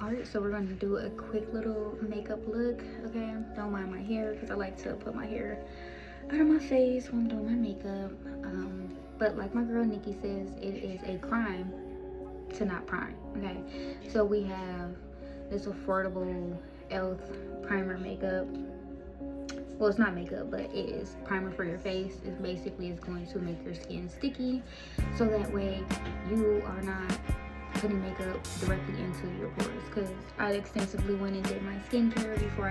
Alright, so we're going to do a quick little makeup look, okay? Don't mind my hair because I like to put my hair out of my face when I'm doing my makeup. But like my girl Nikki says, it is a crime to not prime, okay? So we have this affordable e.l.f. primer makeup. Well, it's not makeup, but it is primer for your face. It basically is going to make your skin sticky, so that way you are not putting makeup directly into your pores, because I extensively went and did my skincare before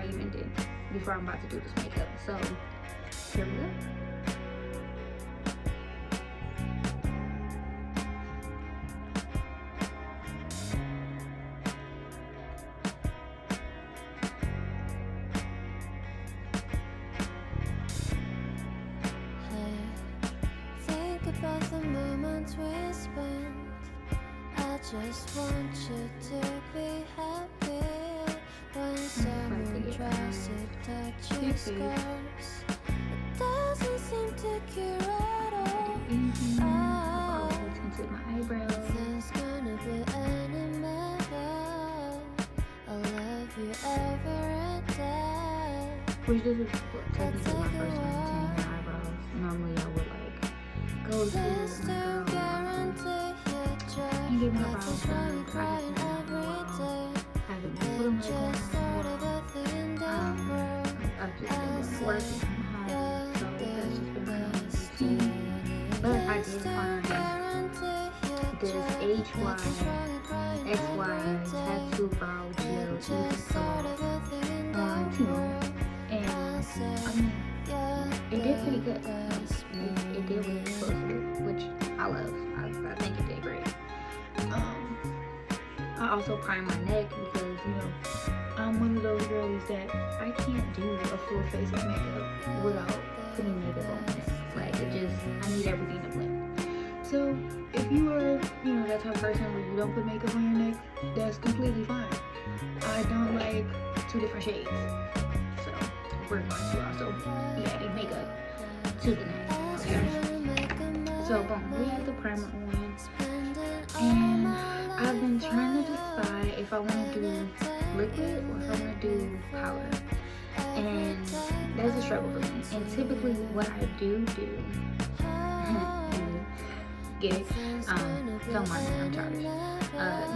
I'm about to do this makeup. So here we go. About the moments we spent, I just want you to be happy. When someone tries to touch your scars, it doesn't seem to cure at all. My eyebrows. There's gonna be any matter. I'll love you every day. Which this is technically my first time tinting my eyebrows. Normally I would like go to my girl and get my brows done, but I just haven't been putting makeup on. I've just been working from home, so that's just been kind of routine. But I did find this HYXY tattoo brow gel easy soft on Temu, and I mean, it did pretty good. It did what it was supposed to do, which I love. I think it did great. I also prime my neck because, you know, I'm one of those girls that I can't do a full face of makeup without putting makeup on my neck. Like, I need everything to blend. So if you are, you know, that type of person where you don't put makeup on your neck, that's completely fine. I don't like two different shades. So we're going to also be adding makeup to the neck. Okay. So boom, we have the primer on, and I've been trying to decide if I want to do liquid or if I want to do powder, and that's a struggle for me. And typically what I do get it, don't mind me, I'm childish.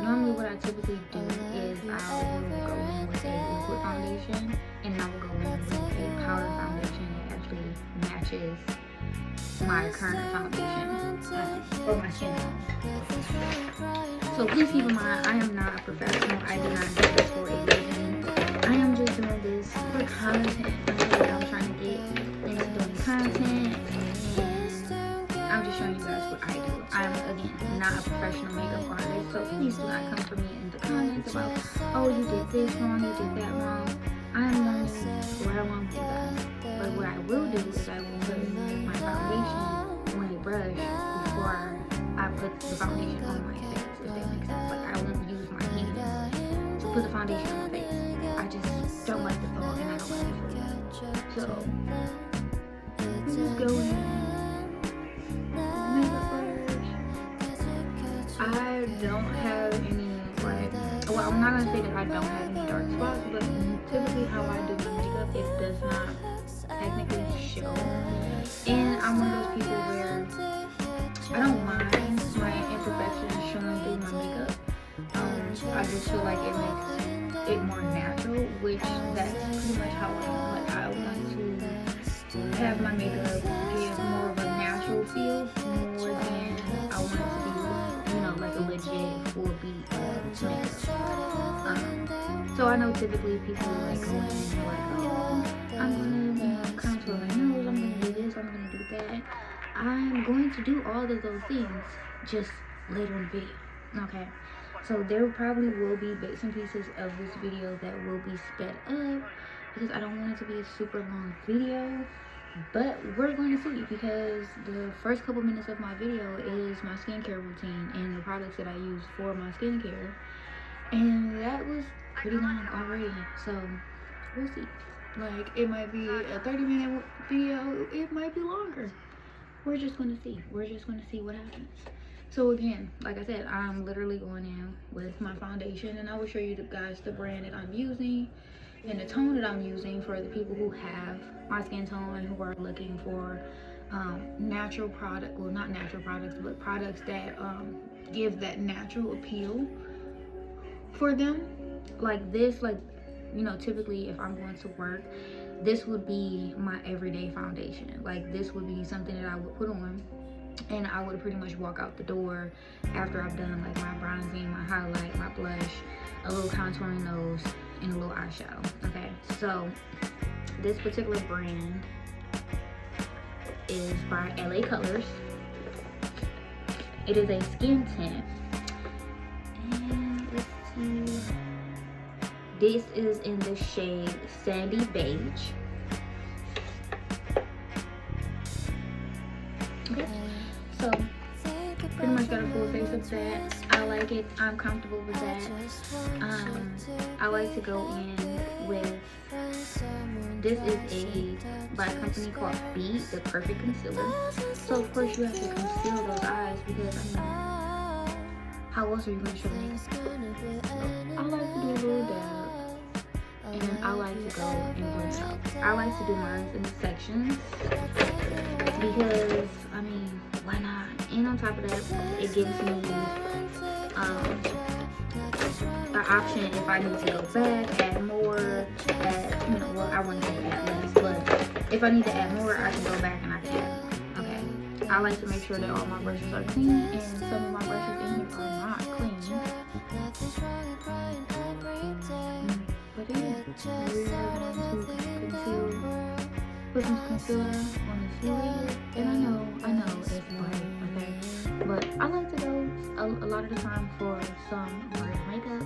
Normally what I typically do is I will go in with a liquid foundation, and I will go in with a powder foundation that actually matches my current foundation or my skin tone. So please keep in mind, I am not a professional. I did not do this for a reason. I am just doing this for content. Okay? I'm trying to get into doing content, and I'm just showing you guys what I do. I'm, again, not a professional makeup artist, so please do not come for me in the comments about, oh, you did this wrong, you did that wrong. I'm learning right along with you guys. But what I will do is I will put my foundation on a brush before I put the foundation on my face, if that makes sense. Like, I won't use my hands to put the foundation on my face. I just don't like the thought, and I don't like the feel. So, just go in. Makeup brush. I don't have any, like, well, I'm not gonna say that I don't have any dark spots, but typically how I do my makeup, it does not technically show. And I'm one of those people where I don't mind my imperfections showing through my makeup. I just feel like it makes it more natural, which that's pretty much how I am. Like, I want to have my makeup give more of a natural feel more than I want it to be, you know, like a legit full beat makeup. So I know typically people like go in and they're like, oh, I'm gonna, you know, contour my nose, I'm gonna do this, I'm gonna do that. I'm going to do all of those things just later in the video. Okay, so there probably will be bits and pieces of this video that will be sped up because I don't want it to be a super long video, but we're going to see, because the first couple minutes of my video is my skincare routine and the products that I use for my skincare, and that was pretty long already, so we'll see. Like, it might be a 30-minute video, it might be longer. We're just gonna see. We're just gonna see what happens. So again, like I said, I'm literally going in with my foundation, and I will show you guys the brand that I'm using and the tone that I'm using for the people who have my skin tone and who are looking for natural product, well, not natural products, but products that give that natural appeal for them. Like this, like, you know, typically if I'm going to work, this would be my everyday foundation. Like this would be something that I would put on, and I would pretty much walk out the door after I've done like my bronzing, my highlight, my blush, a little contouring nose, and a little eyeshadow. Okay, so this particular brand is by LA Colors. It is a skin tint, and let's see, this is in the shade Sandy Beige. Okay, so pretty much got a full face of that. I like it. I'm comfortable with that. I like to go in with, this is by a company called Beat, the Perfect Concealer. So of course you have to conceal those eyes, because I mean, how else are you going to show makeup? I like to do a little dab, and I like to go and blend it out. I like to do mine in sections, because I mean, why not? And on top of that, it gives me the option if I need to go back, add more, add, you know, well, I wouldn't say add less, but if I need to add more, I can go back and I can add. Okay, I like to make sure that all my brushes are clean, and some of my brushes in here are not clean. But yeah, we are going to conceal, put some concealer on the sleeve, and I know it's bright, okay, but I like to go a lot of the time for some bright makeup,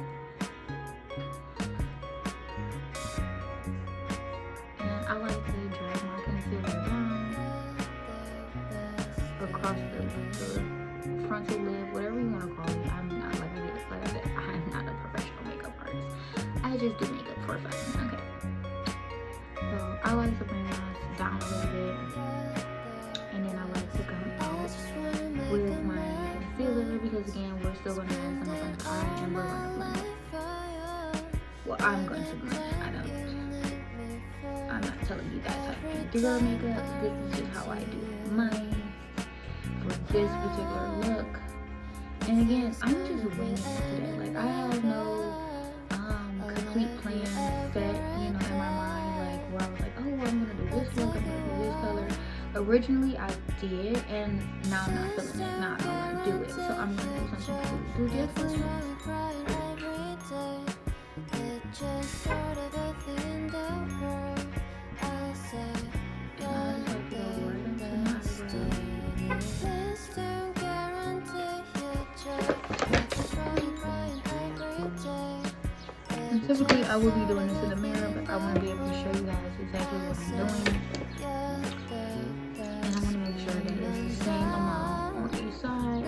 and I like to drag my concealer down across the frontal lid, whatever you want to call it. I'm not, like I said, I'm not a professional makeup artist. I just do makeup for fun, okay. So I like to bring mine down a little bit, and then I like to come out with my concealer, because again, we're still going to add some of the eye, and we're going to blend it. Well, I'm going to blend it. I'm not telling you guys how to do your makeup. This is just how I do mine for this particular look. And again, I'm just winging it today. Like, I have no complete plan set, you know, in my mind, like where I was like, oh, I'm gonna do this look, I'm gonna do this color. Originally I did, and now I'm not feeling it. Now I don't want to do it, so I'm gonna do something completely different. And typically I will be doing this in the mirror, but I want to be able to show you guys exactly what I'm doing. And I want to make sure that it's the same amount on each side.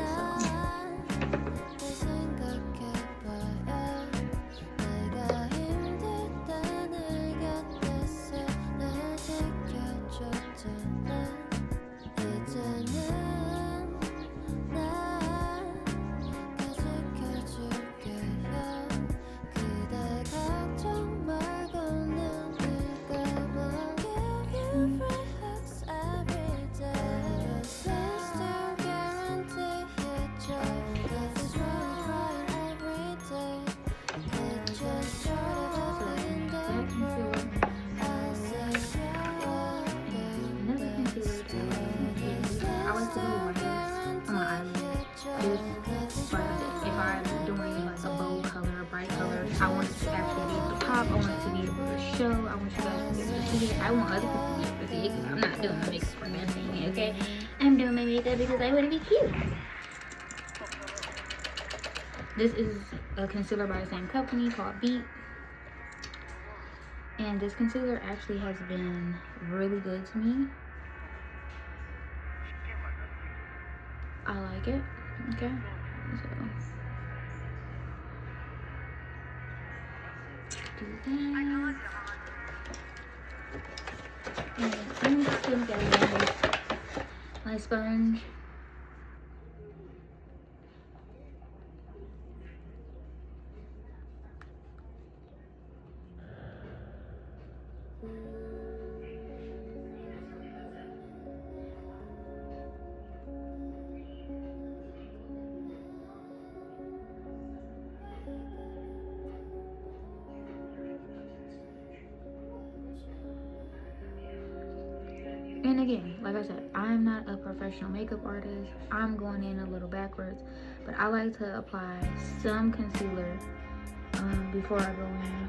I want it to actually be able to pop. I want it to be able to show. I want you guys to be able to see it. I want other people to be able to see it, because I'm not doing my makeup for nothing, okay? I'm doing my makeup because I want to be cute. This is a concealer by the same company called Beat. And this concealer actually has been really good to me. I like it, okay? So do that. And I'm just gonna get my sponge. And again, like I said, I'm not a professional makeup artist. I'm going in a little backwards, but I like to apply some concealer before I go in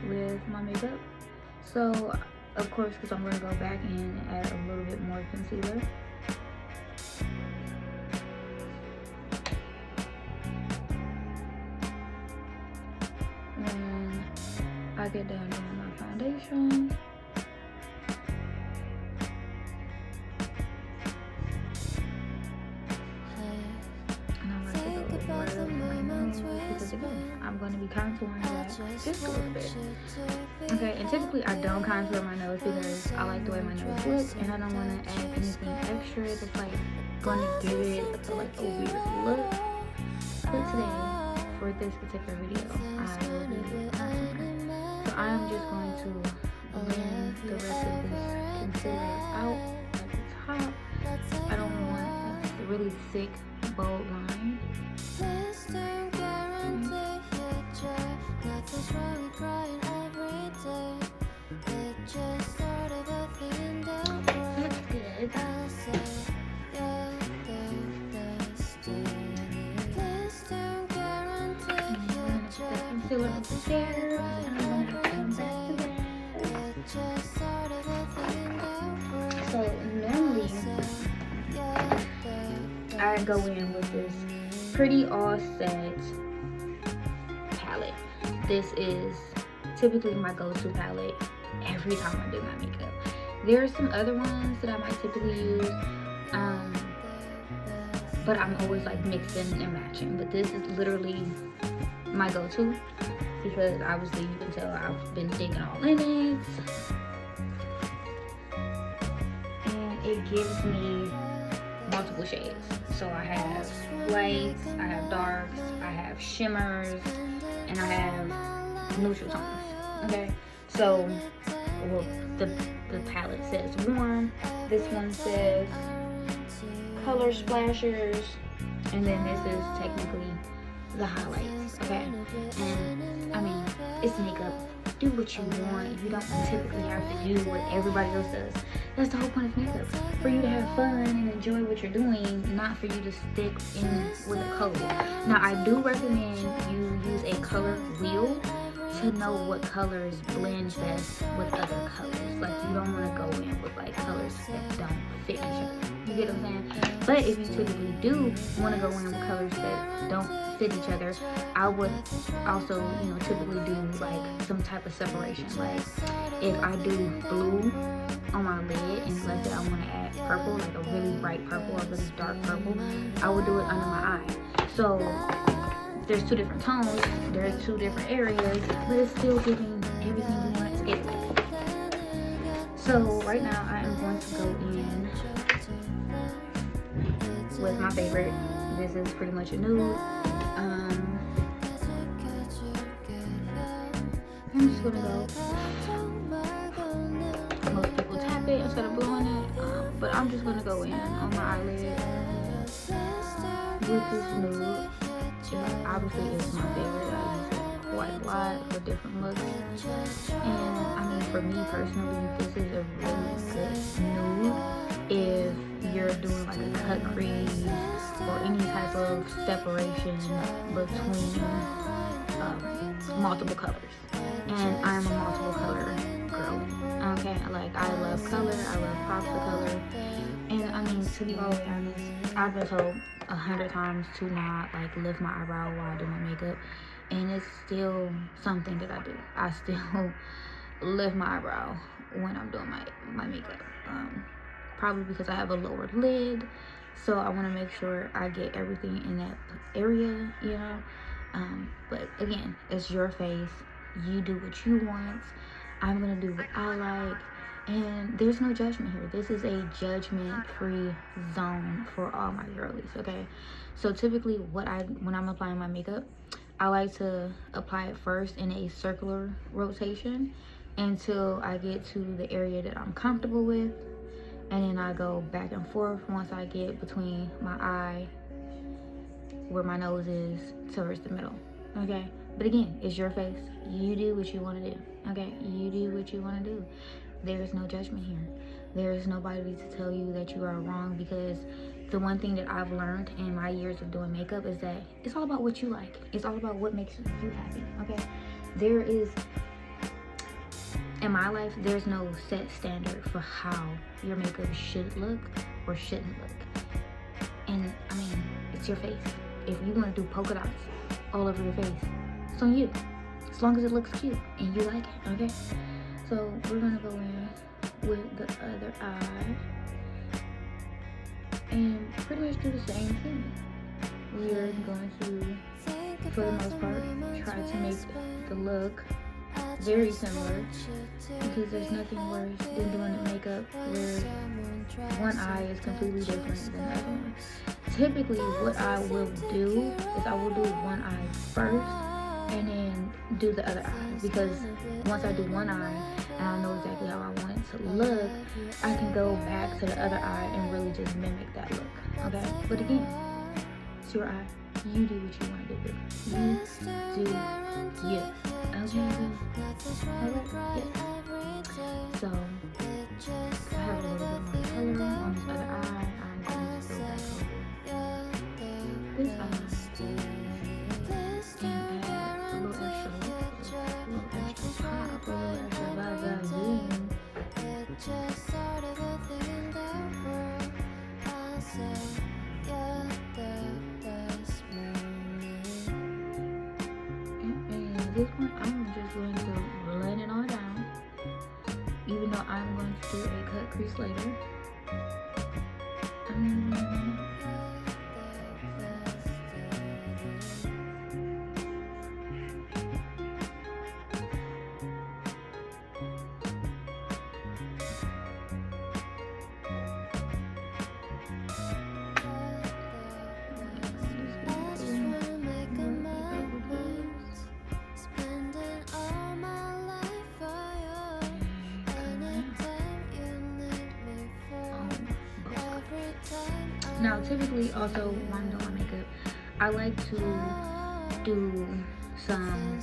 with my makeup. So, of course, because I'm going to go back in and add a little bit more concealer. And I get down on my foundation. I'm going to be contouring that just a little bit. Okay, and typically I don't contour my nose because I like the way my nose looks, and I don't want to add anything extra that's like going to give it like a weird look. But today, for this particular video, I will be contouring. So I am just going to blend the rest of this concealer out at the top. I don't want a really thick, bold line. So normally I go in with this Pretty All Set palette. This is typically my go-to palette every time I do my makeup. There are some other ones that I might typically use, but I'm always like mixing and matching. But this is literally my go-to because obviously you can tell I've been digging all in it, and it gives me multiple shades. So I have lights, I have darks, I have shimmers, and I have neutral tones. Okay, so well, the palette says warm. This one says color splashers, and then this is technically the highlights. Okay, and I mean, it's makeup. Do what you want. You don't typically have to do what everybody else does. That's the whole point of makeup, for you to have fun and enjoy what you're doing, not for you to stick in with a color. Now, I do recommend you use a color wheel to know what colors blend best with other colors. Like, you don't want to go in with like colors that don't fit each other. You get what I'm saying? But if you typically do want to go in with colors that don't fit each other, I would also, typically do like some type of separation. Like, if I do blue on my lid, and let's say I want to add purple, like a really bright purple or really dark purple, I would do it under my eye. So there's two different tones, there's two different areas, but it's still giving everything you want it to get. So right now I am going to go in with my favorite. This is pretty much a nude. I'm just gonna go. Most people tap it instead of blowing it, but I'm just gonna go in on my eyelid with this nude. Obviously, it's my favorite. I use it quite a lot for different looks. And I mean, for me personally, this is a really good nude if you're doing like a cut crease or any type of separation between multiple colors. And I'm a multiple color girl. Okay, I love color. I love pops of color. And I mean, to be all the way honest, I've been told 100 times to not like lift my eyebrow while I do my makeup, and it's still something that I do. I still lift my eyebrow when I'm doing my makeup, probably because I have a lower lid, so I want to make sure I get everything in that area, but again, it's your face. You do what you want. I'm gonna do what I like. And there's no judgment here. This is a judgment-free zone for all my girlies, okay? So typically when I'm applying my makeup, I like to apply it first in a circular rotation until I get to the area that I'm comfortable with. And then I go back and forth once I get between my eye, where my nose is, towards the middle, okay? But again, it's your face. You do what you want to do, okay? You do what you want to do. There's no judgment here. There is nobody to tell you that you are wrong, because the one thing that I've learned in my years of doing makeup is that it's all about what you like. It's all about what makes you happy, okay? There is, in my life, there's no set standard for how your makeup should look or shouldn't look. And I mean, it's your face. If you want to do polka dots all over your face, it's on you. As long as it looks cute and you like it, okay? So we're gonna go in with the other eye and pretty much do the same thing. We are going to, for the most part, try to make the look very similar, because there's nothing worse than doing the makeup where one eye is completely different than the other one. Typically, what I will do is I will do one eye first and then do the other eye, because once I do one eye and I know exactly how I want it to look, I can go back to the other eye and really just mimic that look, okay? But again, it's your eye. You do what you want to do. You do you. Okay? Alright? Yeah. So, I have a little bit more color on this other eye. I'm going to go back over this eye and add a little extra pop, a little extra vibe. This one, I'm just going to blend it all down, even though I'm going to do a cut crease later. Now, typically, also when I'm doing my makeup, I like to do some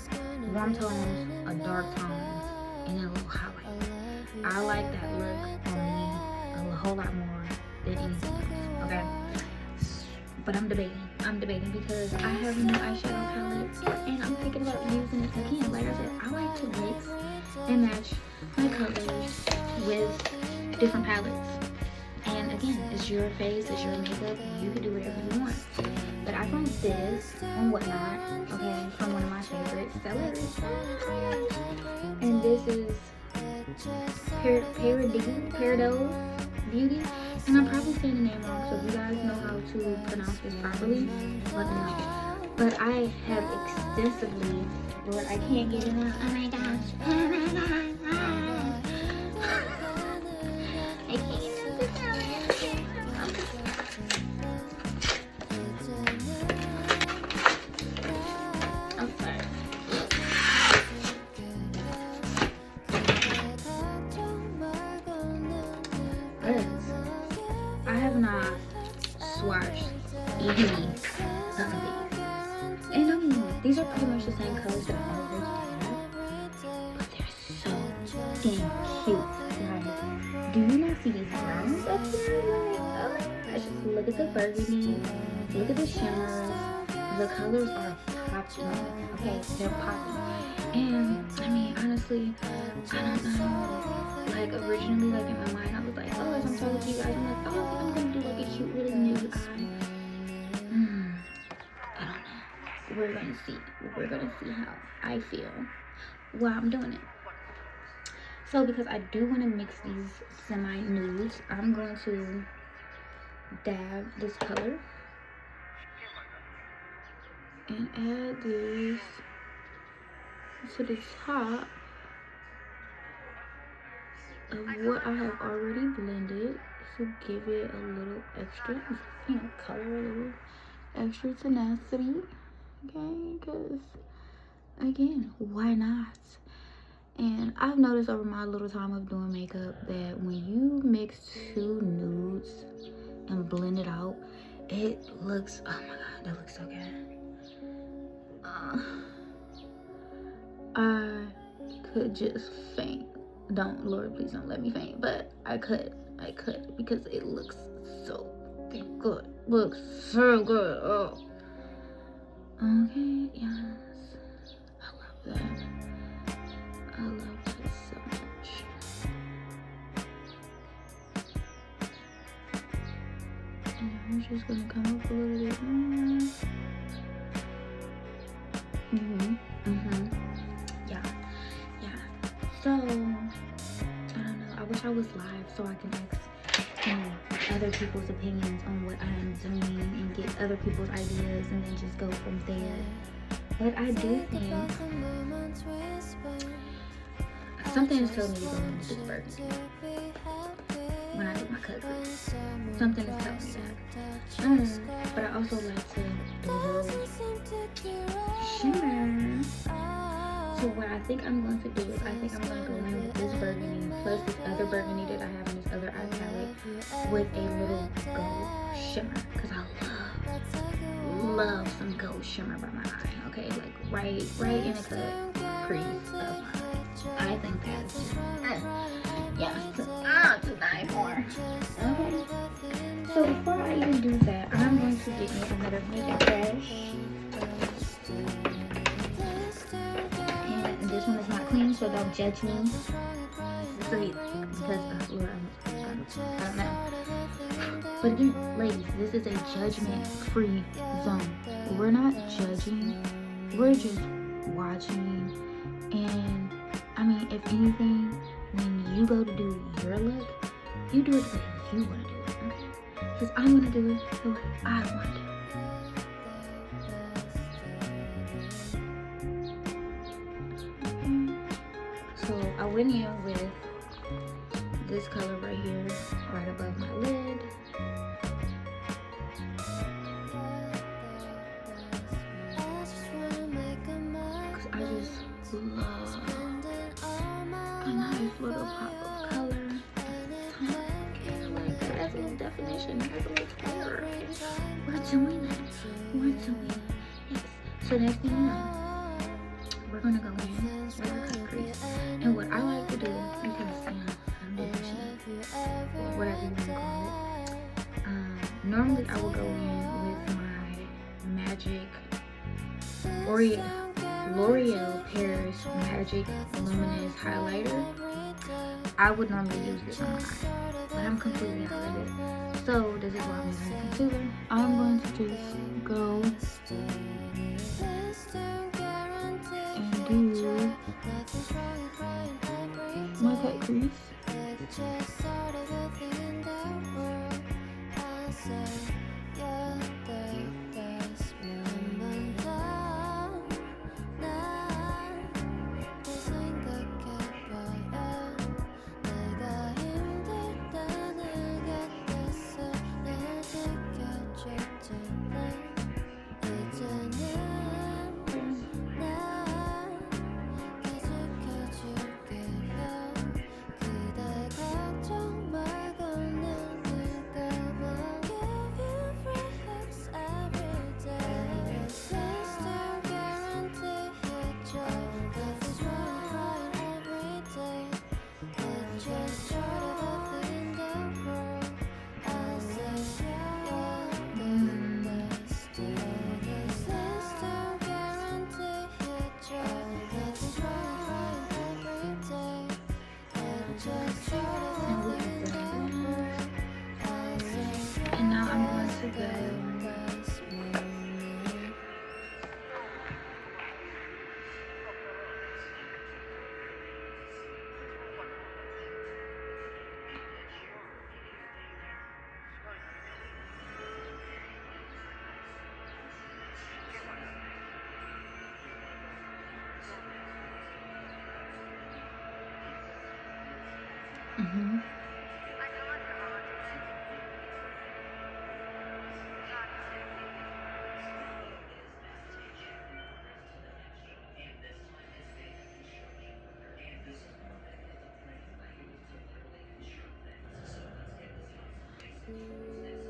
warm tones, a dark tone, and then a little highlight. I like that look on me a whole lot more than anything else, okay? But I'm debating because I have a new eyeshadow palette, and I'm thinking about using it again. Like I said, I like to mix and match my colors with different palettes. And again, it's your face, it's your makeup, you can do whatever you want. But I found this on Whatnot, okay, from one of my favorite sellers. And this is Peridot Beauty. And I'm probably saying the name wrong, so if you guys know how to pronounce this properly, let me know. But I have extensively, but I can't get it out. Oh my gosh. Oh my gosh. I can't get it out. I'm sorry. I have not swatched any of these. And I mean, these are pretty much the same colors that I already have, but they're so dang cute. Like, do you not see these browns up here? Like, oh my gosh, look at the burgundy, look at the shimmers. The colors are popping, okay? They're popping. And I mean, honestly, I don't know. Like, originally, like in my mind, I was like, oh, as I'm talking to you guys, I'm like, oh, I think I'm gonna do like a cute little nude eye. I don't know. We're gonna see. We're gonna see how I feel while I'm doing it. So, because I do want to mix these semi-nudes, I'm going to dab this color and add this to the top of what I have already blended to give it a little extra, you know, color, a little extra tenacity, okay? Because, again, why not? And I've noticed over my little time of doing makeup that when you mix two nudes and blend it out, it looks, oh my god, that looks so good. I could just faint. Lord, please don't let me faint, but I could. I cut because it looks so good. Looks so good. Oh. Okay, yes. I love that. I love that so much. And I'm just gonna come up a little bit more. Yeah. So, I don't know. I wish I was live so I can ask other people's opinions on what I'm doing and get other people's ideas and then just go from there. But I do think something is telling me to go into this burgundy when I do my cut crease. Something is telling me that. But I also like to build shimmer. So what I think I'm going to do is I think I'm going to go in with this burgundy plus this other burgundy that I have in this other eye palette with a little gold shimmer, because I love some gold shimmer by my eye. Okay, like right in the cut crease of my eye. I think that's to die for. Okay. So before I even do that, I'm going to get me another makeup brush. This one is not clean, so don't judge me. Because I don't know. But again, ladies, this is a judgment-free zone. We're not judging. We're just watching. And I mean, if anything, when you go to do your look, you do it the way you want to do it. Okay? Because I'm gonna do it the way I want to do it. So I went in with this color right here, right above my lid. Because I just love a nice little pop of color. Like that has a little definition, has a little color. We're doing it. Yes. So next thing you know, we're gonna go in with our cut crease. And what I like to do, because I'm busy, or whatever you want to call it. Normally I will go in with my Magic L'Oreal Paris Magic Luminous Highlighter. I would normally use this on my eye, but I'm completely out of it. So this is why I'm using concealer. I'm going to just go and do my cut crease. And now I'm going to go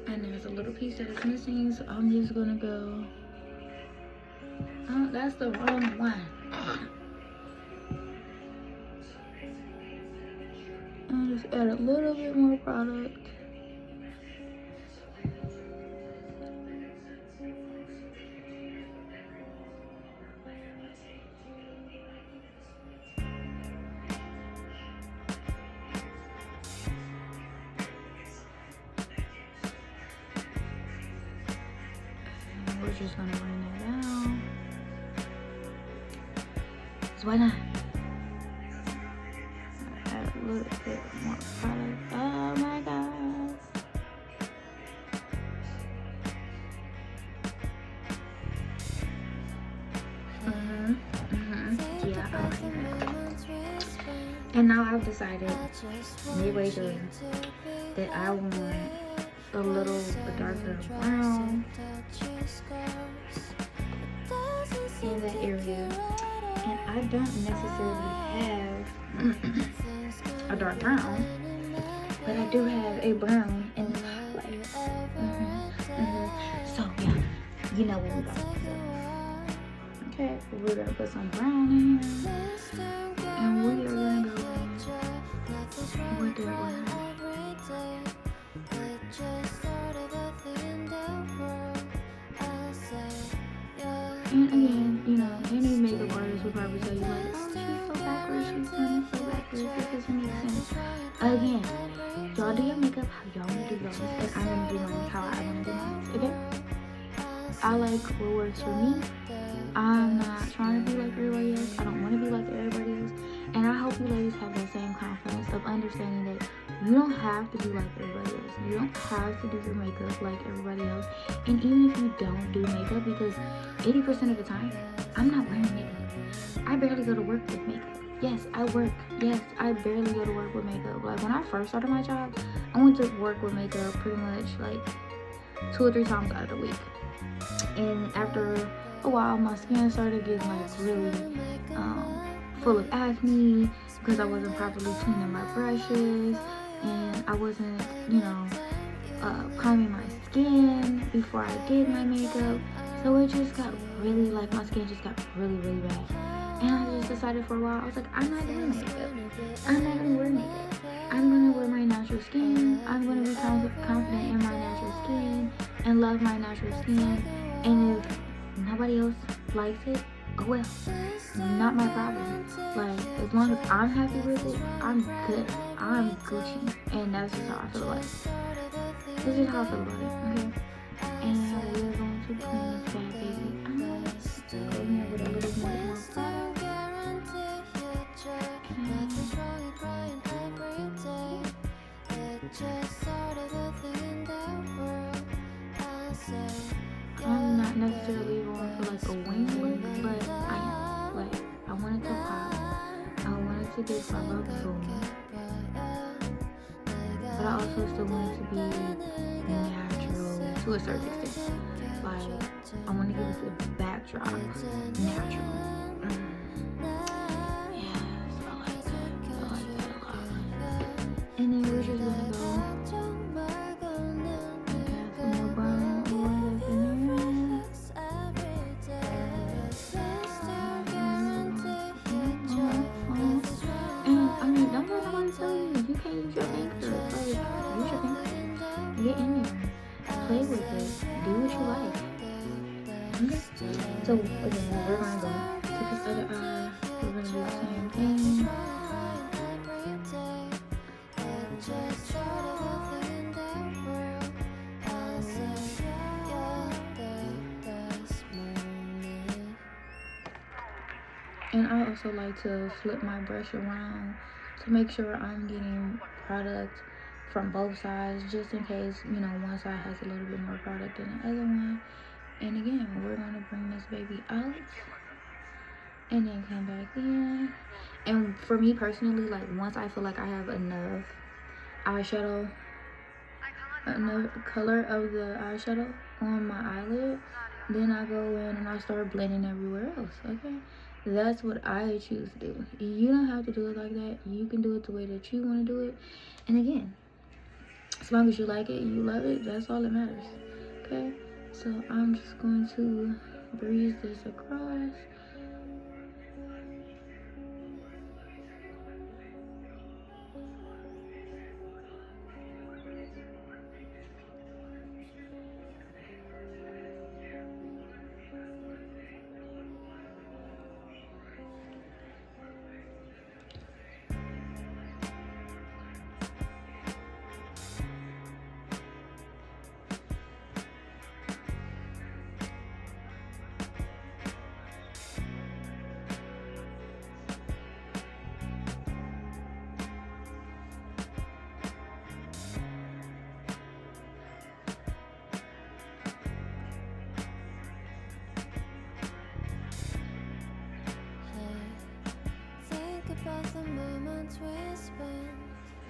and there's a little piece that is missing, so I'm just gonna go. Oh, that's the wrong one. And just add a little bit more product. And we're just gonna bring that down. So why not? Add a little bit more product. Oh my god. Yeah, I like that. And now I've decided midway through that I want a little darker brown in that area. And I don't necessarily have a dark brown, but I do have a brown in the highlight. So yeah, you know what we're gonna do. Okay, we're gonna put some brown in here, and we are gonna go with the brown. And again, you know, any makeup artist would probably tell you like, oh, she's so backwards, she's doing it so backwards, it doesn't make sense. Again, y'all do your makeup how y'all want to do yours, and I'm gonna do mine how I want to do mine. Okay? I like what works for me. I'm not trying to be like everybody else. I don't want to be like everybody else. And I hope you ladies have that same confidence of understanding that you don't have to be like everybody else. You don't have to do your makeup like everybody else. And even if you don't do makeup, because 80% of the time, I'm not wearing makeup. I barely go to work with makeup. Yes, I work. Yes, I barely go to work with makeup. Like when I first started my job, I went to work with makeup pretty much like 2 or 3 times out of the week. And after a while, my skin started getting like really full of acne because I wasn't properly cleaning my brushes, and I wasn't, you know, priming my skin before I did my makeup. So it just got really, like, my skin just got really, really bad. And I just decided for a while, I was like, I'm not doing makeup. I'm not gonna wear makeup. I'm gonna wear my natural skin. I'm gonna be confident in my natural skin and love my natural skin. And if nobody else likes it, oh well, not my problem. Like, as long as I'm happy with it, I'm good. I'm Gucci. And that's just how I feel about it. This is how I feel about it, okay? And we're going to clean this bad baby out. Go in here with a little more product. I'm not necessarily going for like a wing look, but I am. Like, I want it to pop. I want it to get my love boom. But I also still want it to be natural to a certain extent. Like, I want to give it the backdrop natural. Yes, I like that. I like that a lot. And then we're just gonna go. Get in there, play with it, do what you like. Okay. So again, we're gonna go to this other eye. We're gonna do the same thing. And I also like to flip my brush around to make sure I'm getting product from both sides, just in case, you know, one side has a little bit more product than the other one. And again, we're gonna bring this baby out and then come back in. And for me personally, like, once I feel like I have enough eyeshadow, enough color of the eyeshadow on my eyelid, then I go in and I start blending everywhere else. Okay, that's what I choose to do. You don't have to do it like that. You can do it the way that you want to do it. And again, as long as you like it, you love it, that's all that matters. Okay, so I'm just going to breeze this across.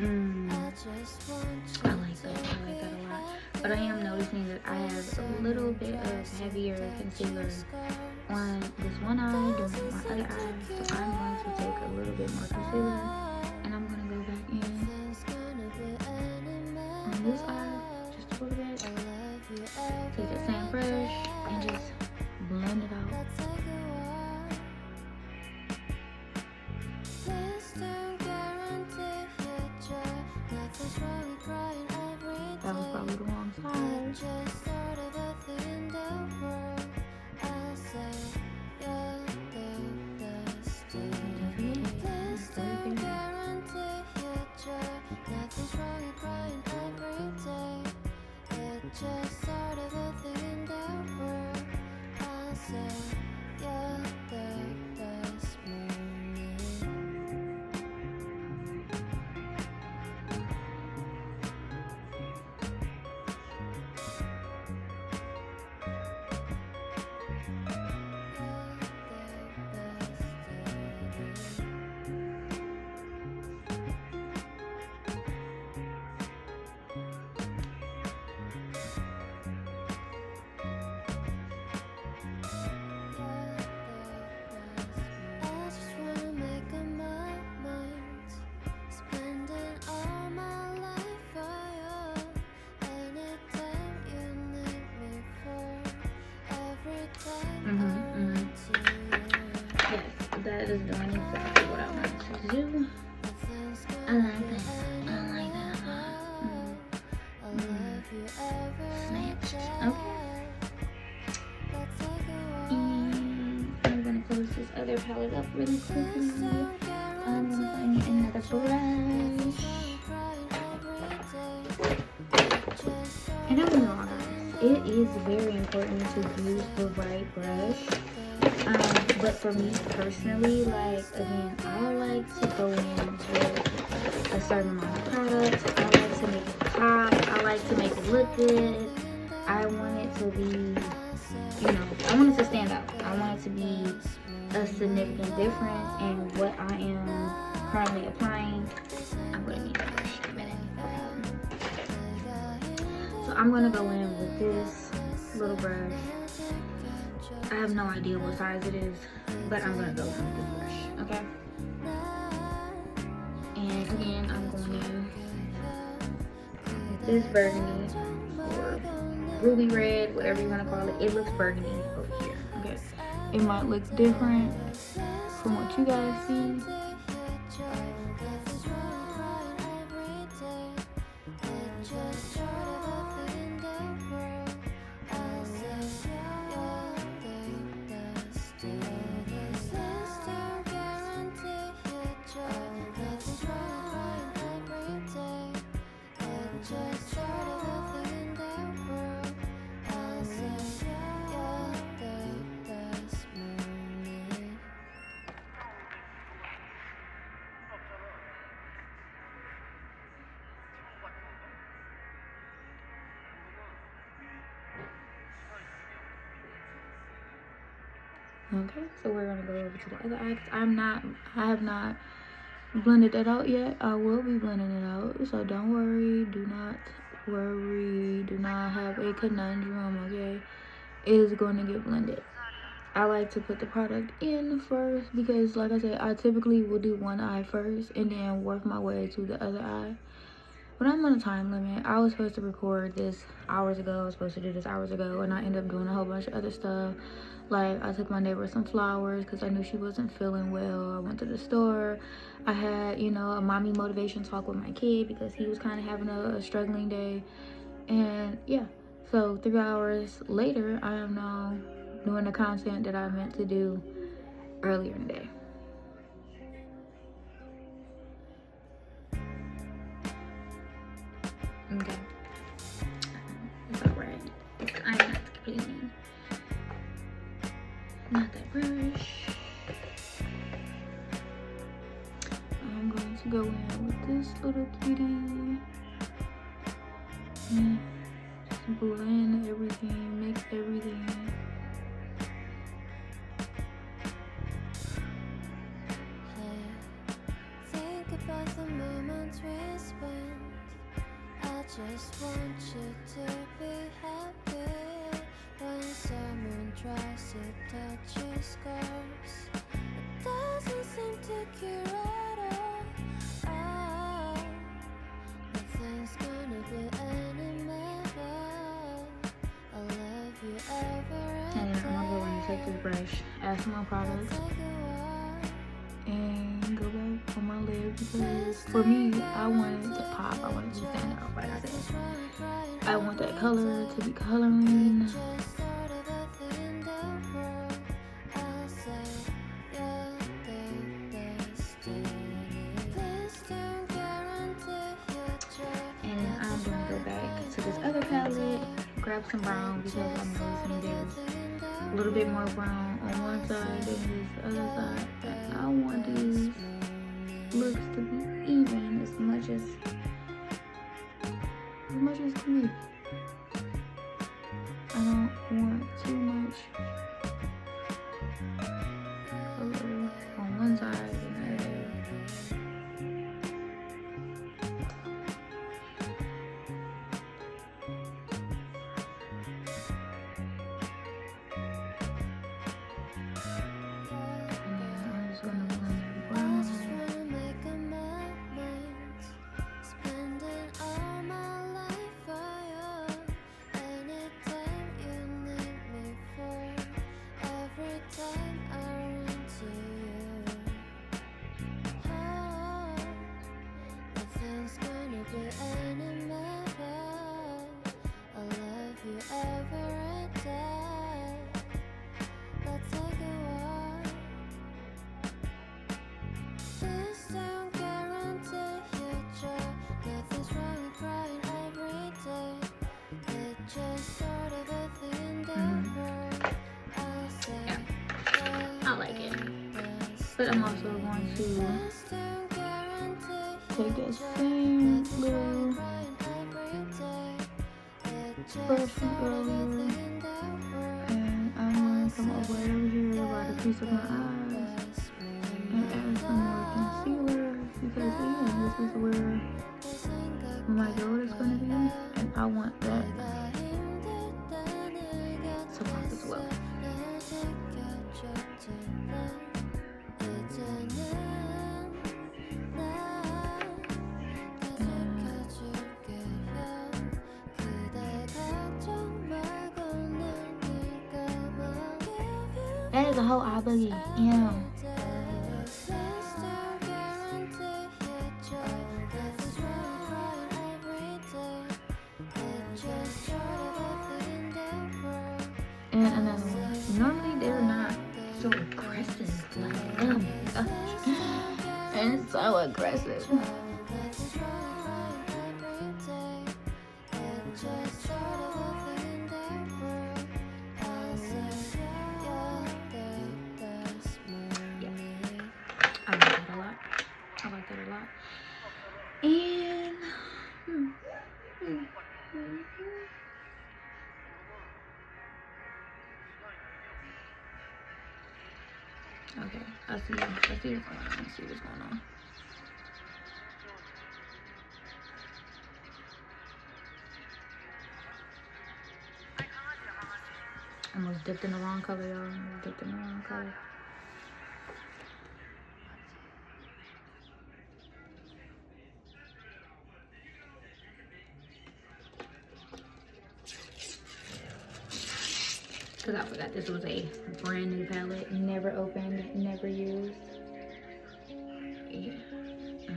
I like that. I like that a lot. But I am noticing that I have a little bit of heavier concealer on this one eye during my other eye. So I'm going to take a little bit more concealer and I'm going to go back in on this eye just a little bit. Take that same brush and just blend it out. That was probably the wrong side. Just sort of a thing in the world. I'll say you're the best moment. Yes, that is doing exactly what I wanted to do. I like that. I like that a lot. Snatched. Okay. And I'm gonna close this other palette up really quickly. I'm gonna find me another brush. And don't get me wrong, guys, it is very important to use the right brush. But for me personally, like, again, I like to go in with a certain amount of product. I like to make it pop. I like to make it look good. I want it to be, you know, I want it to stand out. I want it to be a significant difference in what I am currently applying. I'm going to need a brush in a minute. So I'm going to go in with this little brush. I have no idea what size it is, but I'm gonna go with this brush, okay? And again, I'm going in with this burgundy or ruby red, whatever you wanna call it. It looks burgundy over here, okay? It might look different from what you guys see. Okay, so we're gonna go over to the other eye. I have not blended that out yet. I will be blending it out, so don't worry. Do not worry. Do not have a conundrum. Okay, it is going to get blended. I like to put the product in first because, like I said, I typically will do one eye first and then work my way to the other eye. But I'm on a time limit. I was supposed to record this hours ago. I was supposed to do this hours ago, and I ended up doing a whole bunch of other stuff. Like, I took my neighbor some flowers because I knew she wasn't feeling well. I went to the store. I had, you know, a mommy motivation talk with my kid because he was kind of having a struggling day. And yeah, so 3 hours later, I am now doing the content that I meant to do earlier in the day. Okay. It's alright. I'm not cleaning. Not that brush. I'm going to go in with this little kitty. And just blend everything, mix everything. Think about the moments we spent. just want you to be happy when someone tries to touch your scars. It doesn't seem to cure at all. Oh, nothing's gonna be any better. I'll love you ever And then I'm going to take this brush, add some more products, and go back on my lid because for me, I want it to pop. I want it to stand out, like I said. I want that color to be coloring. And I'm going to go back to this other palette, grab some brown because I'm noticing there's a little bit more brown on one side than this other side. And I want these looks to be even as much as can be. I don't want too much color on one side and the other. I like it, but I'm also going to take that same little brush from earlier, and I'm going to come over here by the crease of my eyes and add some more concealer because again, this is where my gold is going to be, and I want that to pop as well. That is a whole eye boogie. Yeah. And another one. Normally they're not so aggressive. Like, oh my gosh. And so aggressive. I like that a lot. And okay, I see what's going on. I see what's going on. Almost dipped in the wrong color, y'all. Almost dipped in the wrong color. Because I forgot this was a brand new palette. Never opened, never used. Yeah. Yeah.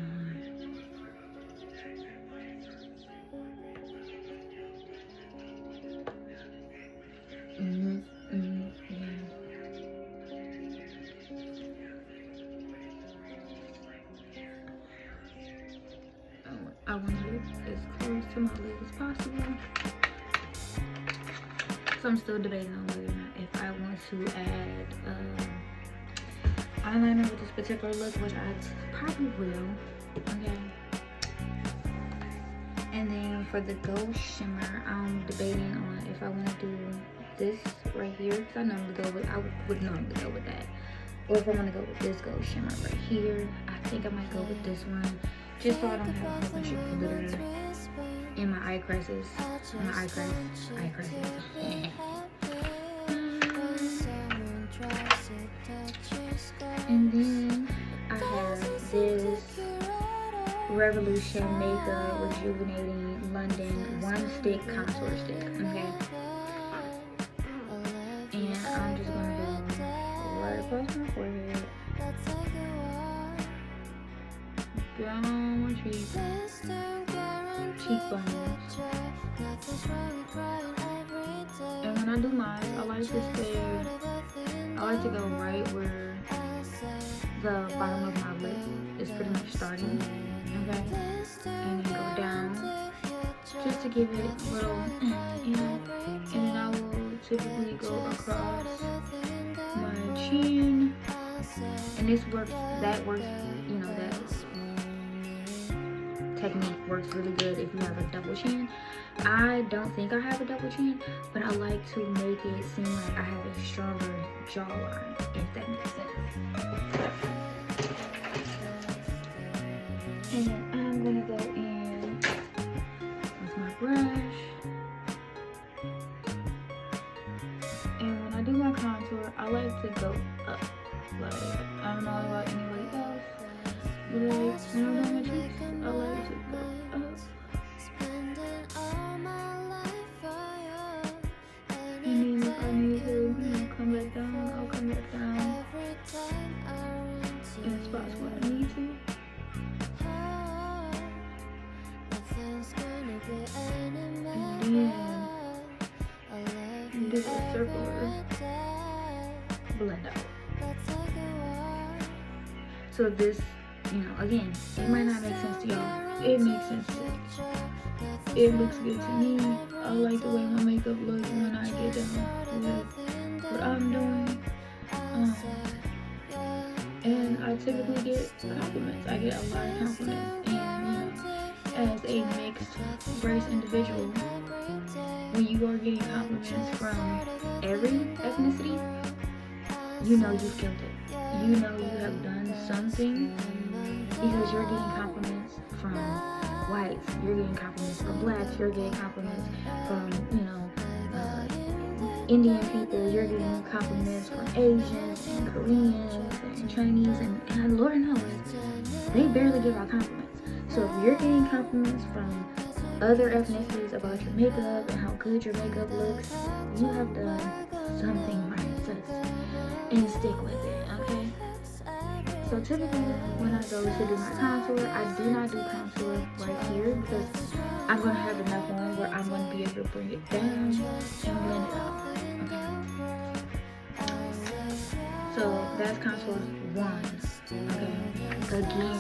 I want to get as close to my lid as possible. So I'm still debating on whether or not if I want to add eyeliner with this particular look, which I probably will. Okay. And then for the gold shimmer, I'm debating on if I want to do this right here, because I would normally go with that, or if I want to go with this gold shimmer right here. I think I might go with this one, just so I don't have a whole bunch of glitter in my eye creases. And then I have this Revolution Makeup Rejuvenating London One Stick Contour Stick. Okay. And I'm just gonna go right across my forehead, down my cheeks, cheekbones. And when I do mine, I like to go right where the bottom of my lip is pretty much starting. Okay, and then go down just to give it a little, you know. And then I will typically go across my chin, and that works, you know, that technique works really good if you have a double chin. I don't think I have a double chin, but I like to make it seem like I have a stronger jawline, if that makes sense. And I'm gonna go in with my brush. And when I do my contour, I like to go up. Like, I don't know about anybody else, but like, when I'm doing my cheeks, I like to go up. And then if I need to, you know, come back down, I'll come back down in spots where I need to. And then do a circular blend out. So this, you know, again, it might not make sense to y'all. It makes sense to me. It looks good to me. I like the way my makeup looks when I get done with what I'm doing. And I typically get compliments. I get a lot of compliments. And, you know, as a mixed race individual, when you are getting compliments from every ethnicity, you know you've killed it. You know you have done something, because you're getting compliments from whites, you're getting compliments from blacks, you're getting compliments from, you know, Indian people, you're getting compliments from Asians and Koreans and Chinese, and Lord knows, they barely give out compliments. So if you're getting compliments from other ethnicities about your makeup and how good your makeup looks, you have done something right, sis. And stick with it, okay? So typically when I go to do my contour, I do not do contour right here because I'm going to have enough on where I'm going to be able to bring it down and blend it out, okay? So that's contour 1, okay? Again,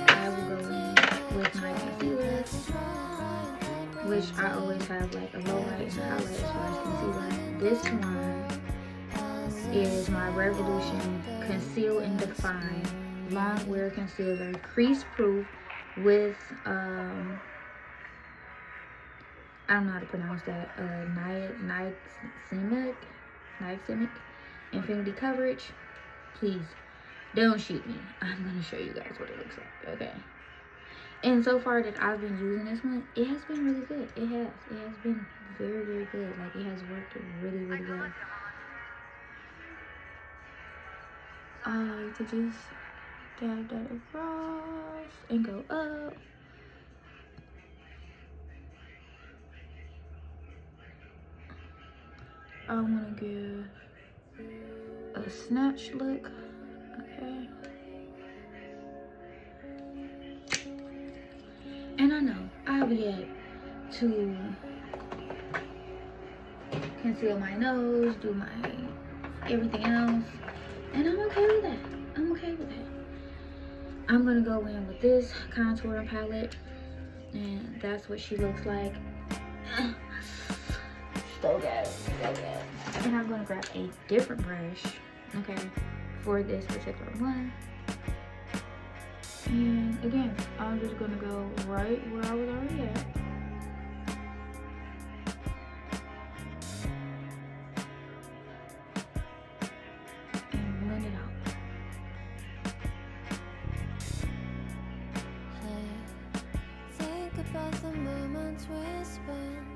I will go in with my concealer, which I always have like a low light and a highlight as far as concealer. This one is my Revolution Conceal and Define Long Wear Concealer, crease proof with I don't know how to pronounce that, niacinamic Infinity Coverage. Please don't shoot me. I'm gonna show you guys what it looks like, okay? And so far that I've been using this one, it has been really good. It has been very, very good. Like, it has worked really, really well. I like to just dab that across and go up. I want to give a snatch look, okay? And I know I've yet to conceal my nose, do my everything else, and I'm okay with that. I'm gonna go in with this contour palette, and that's what she looks like. So good. And I'm gonna grab a different brush, okay, for this particular one. And again, I'm just gonna go right where I was already at. And blend it out. Think about the moment moments we spent.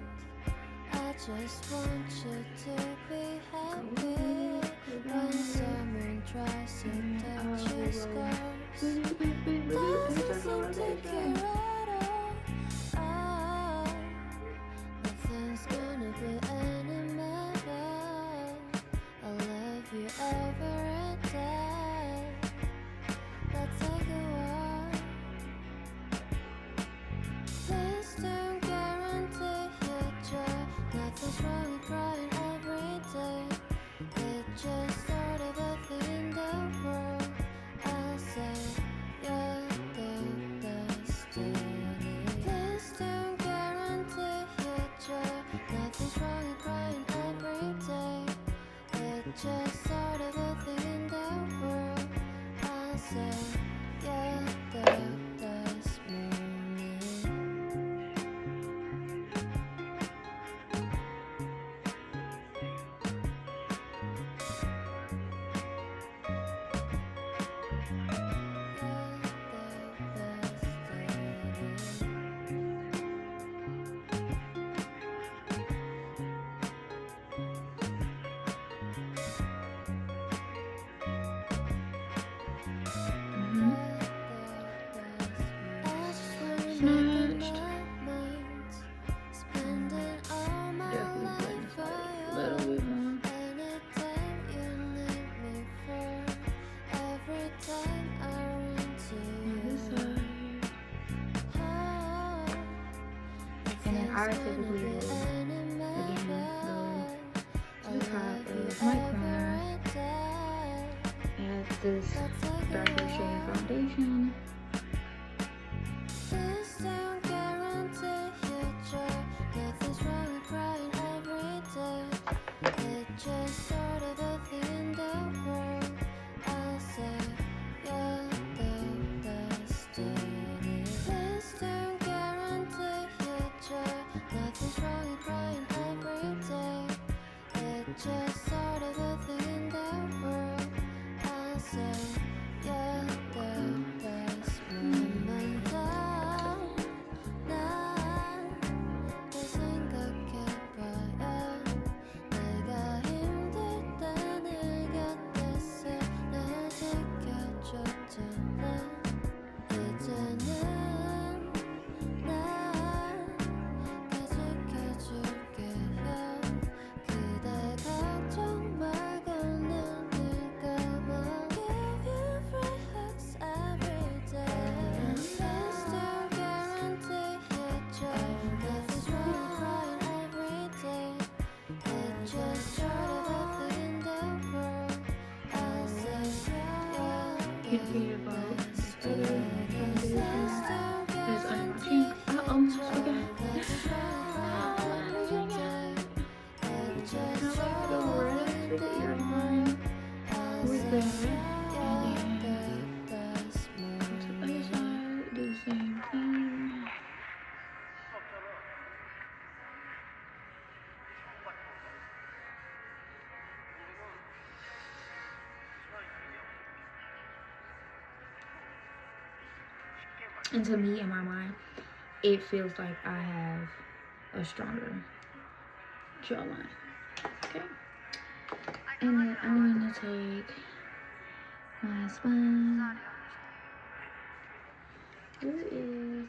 I just want you to be happy when someone tries to touch your scars. Doesn't seem to care at all. Oh, nothing's gonna be any matter. I love you every day. Let's take a walk. Please don't guarantee your joy. Nothing's wrong with crying every day. It's just sort of a thing in the world. I'll say you're the destiny. Please don't guarantee your joy. Nothing's wrong with crying every day. It's just sort of a thing in the world. I'll say you're the destiny. Snatched. Spending all my Definitely life putting for a little you. bit more. Anytime you need me for, every time I run to This you. side. Oh, And then I nothing's gonna typically be will, any again, matter. go to the top I of love my you corner, every day. add this Let's take a darker shade walk. foundation. Please don't guarantee your joy. Nothing's wrong with crying every day. It's just sort of a thing in the world. I'll say you're the destiny. Please don't guarantee your joy. Nothing's wrong with crying every day. It's just sort of a thing in the world. I'll say you're the destiny. Can't forget about the other foundation that's under my chin. I almost forgot. I like the rest of the earline with that. And then go to the other side, do the same thing. And to me, in my mind, it feels like I have a stronger jawline. Okay. And then I'm going to take my spine. Where is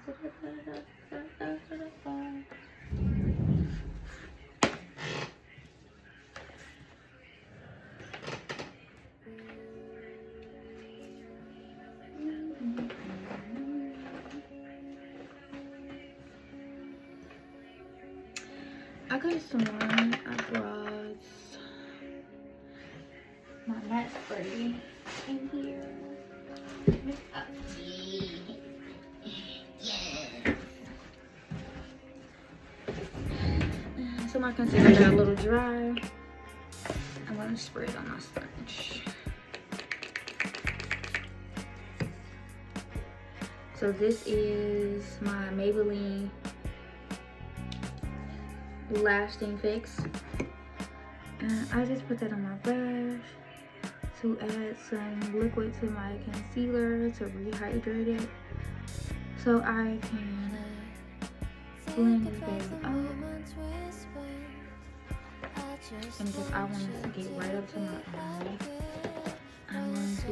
I got some more. I brought my matte spray in here. So my concealer got a little dry. I'm gonna spray it on my sponge. So this is my Maybelline Lasting Fix. And I just put that on my brush to add some liquid to my concealer to rehydrate it so I can blend this baby up. And because I want it to get right up to my eye, I'm going to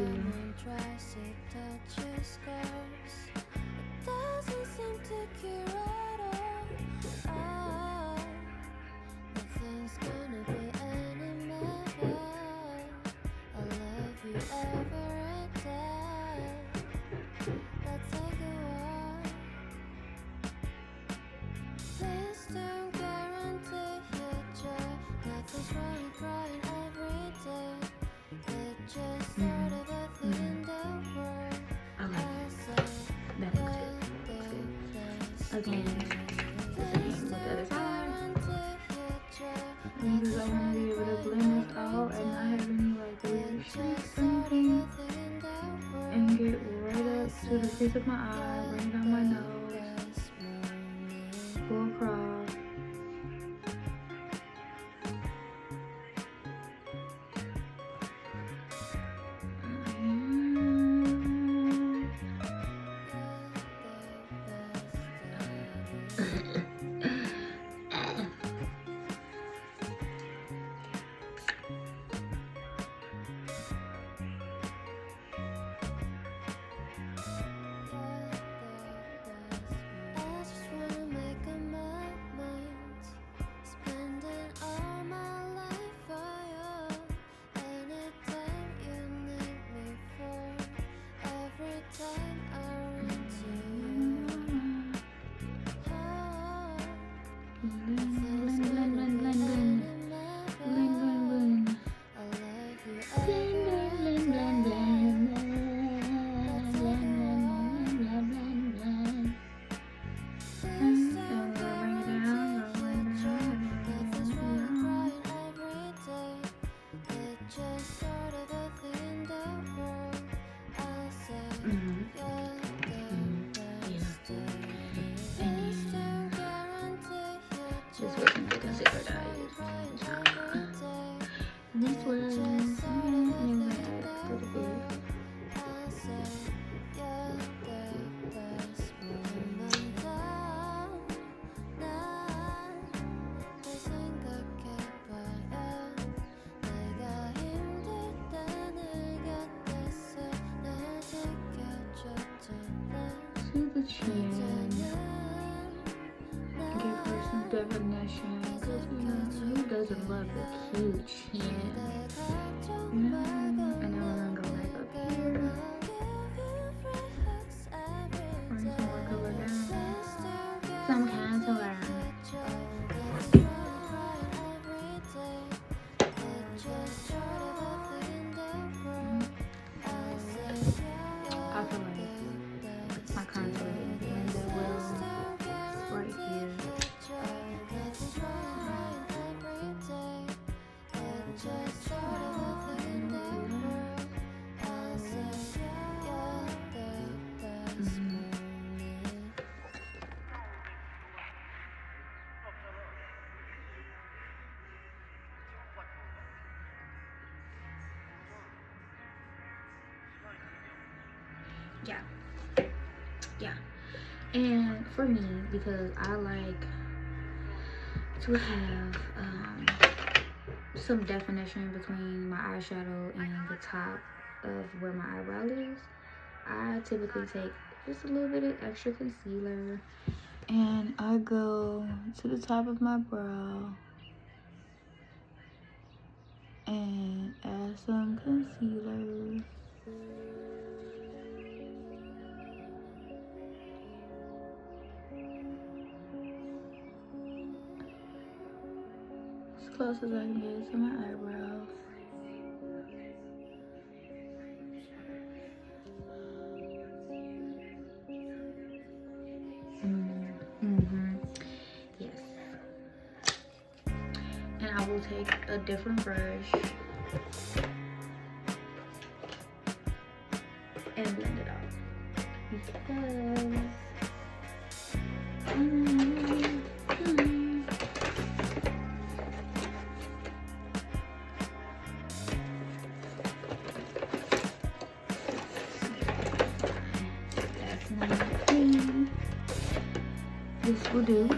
again, the same with the other side. Because I want to be able to blend this out and not have any like weird streaks or anything. And get right up to the crease of my eye, bring down my nose, go across. Just wasn't the concealer that I used. This was to the chin. Give her some definition, because you know, who doesn't love a cute chin? And then we're gonna go back up here. Bring some more color down. Some contour. I feel like my contour didn't blend that well right here. Yeah. And for me, because I like to have some definition between my eyeshadow and the top of where my eyebrow is, I typically take just a little bit of extra concealer and I go to the top of my brow and add some concealer. As close as I can get to my eyebrows. Yes. And I will take a different brush and blend it out. Because this will do.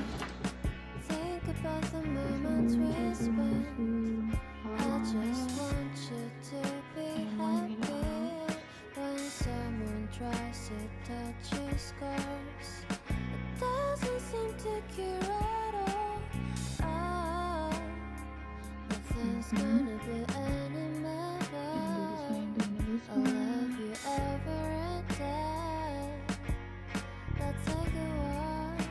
tries to touch your scars, it doesn't seem to cure at all. Oh, nothing's gonna be any matter. I'll love you every day. Let's take a walk.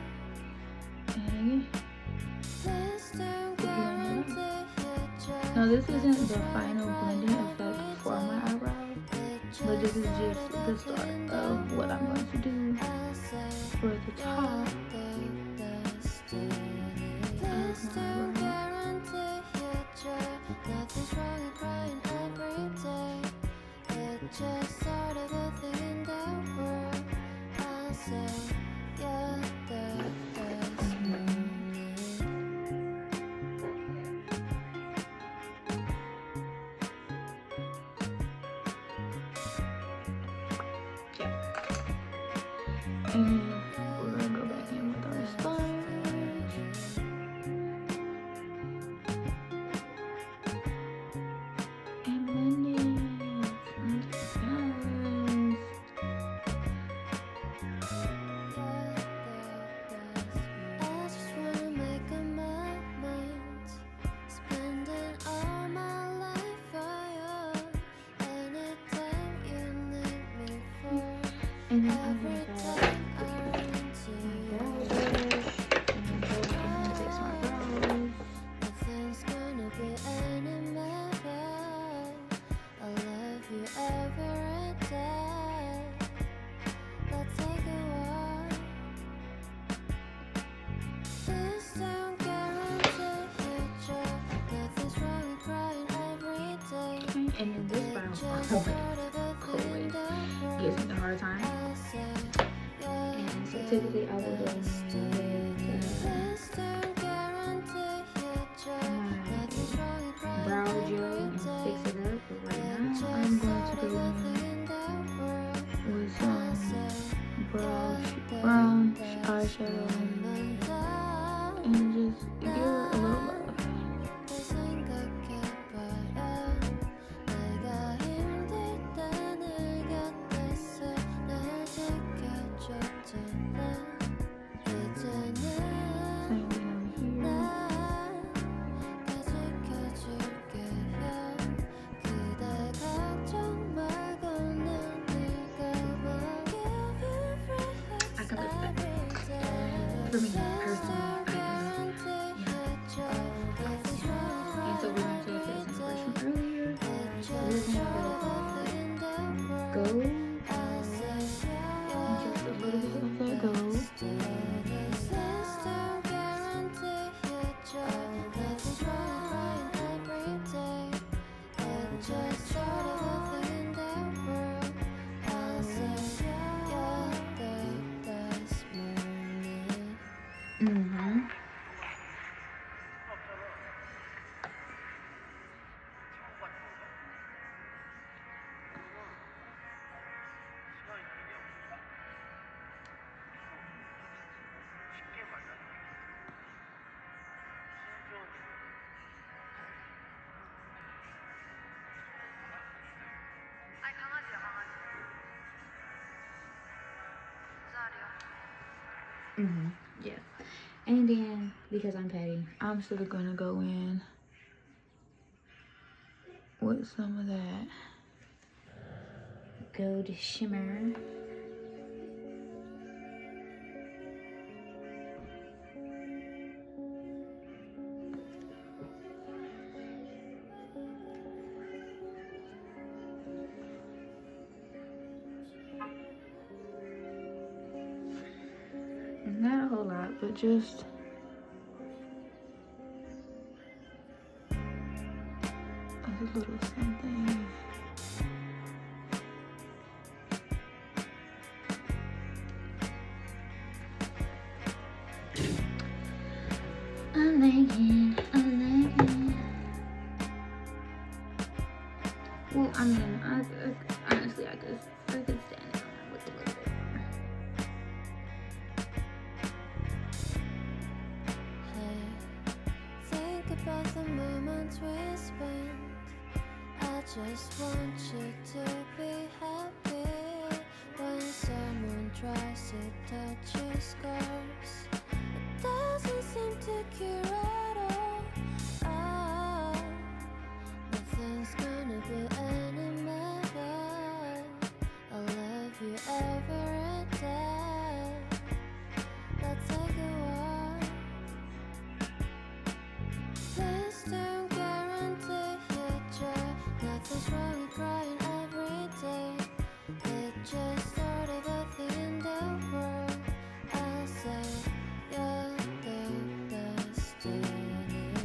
Please don't guarantee your joy. Now this isn't the final blending effect for my eyebrows, but this is just the start of what I'm going to do for the top. Please don't guarantee your joy. Nothing's wrong with crying every day. It's just sort of a thing in the world. I'll say you're the best moment. And we're gonna go back in with our sponge. And blend it. Yes. I just wanna make up my mind. Spending all my life for you. Anytime you need me for. And then I'm Every gonna time I run to brow you. brush. And then go ahead and fix my brows. Nothing's gonna be any matter. I love you every day. Let's take a walk. Please don't guarantee your joy. Nothing's wrong with crying every day. Okay, and then this brow Just always, sort of a thing in the gives world. me a hard time. I'll say And so typically I will go in with please don't guarantee your joy. Nothing's wrong with crying brow gel every and day. fix it up. But right now I'm going to go in with some brown eyeshadow and just give it a little love. Same thing over here. I can look that. For me personally, I can. Yeah. And so we're going to take this brush from earlier. We're going to go and just a little bit of that gold. Just sort of a thing in the world. I'll say you're the best moment. Mm-hmm. Mm-hmm. Yeah. And then because I'm petty, I'm still gonna go in with some of that gold shimmer. Not a whole lot, but just a little something. I like it. I like it. Well, I mean, honestly, I could stand it on with a little bit more. Think about the moments we spent. I just want you to be happy when touch your scars. It doesn't seem to cure at all. Oh, nothing's gonna be any better. I'll love you every day. Let's take a walk. Please don't guarantee future. Nothing's wrong with crying every day. It just started a thing in the world. I'll say you're the destiny.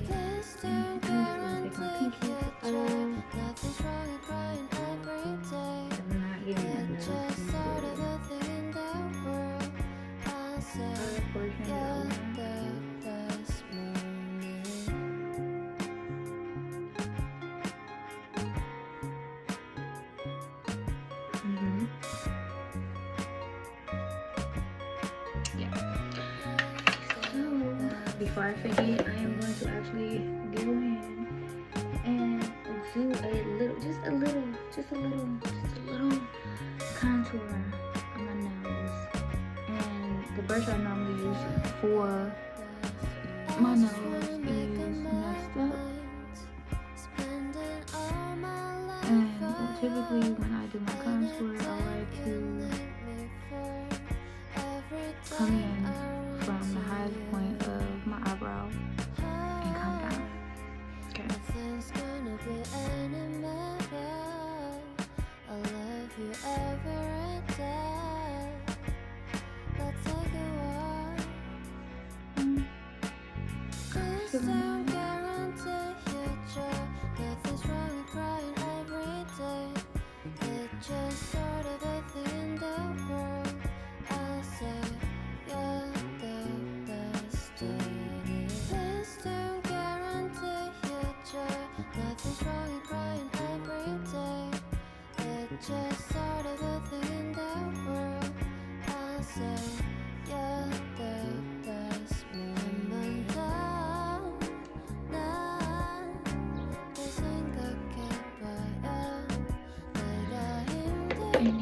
Please don't guarantee future. Nothing's wrong with crying every day. It just started a thing in the world. I'll say you're the best morning. So before I forget, I am going to actually go in and do just a little contour on my nose. And the brush I normally use for my nose is messed up. And typically when I do my contour, I like to come in from the highest point of my eyebrow and come down. Okay. Nothing's gonna be any better. I'll love you every day. Let's take a walk. Please don't guarantee future. Nothing's wrong with crying every day. It just started a thing in the world. I'll say you're the destiny. Please don't guarantee future. Nothing's wrong with crying every day. It just started a thing in the world. I'll say you're the best moment down. 내 생각해봐야 내가 힘들 때 네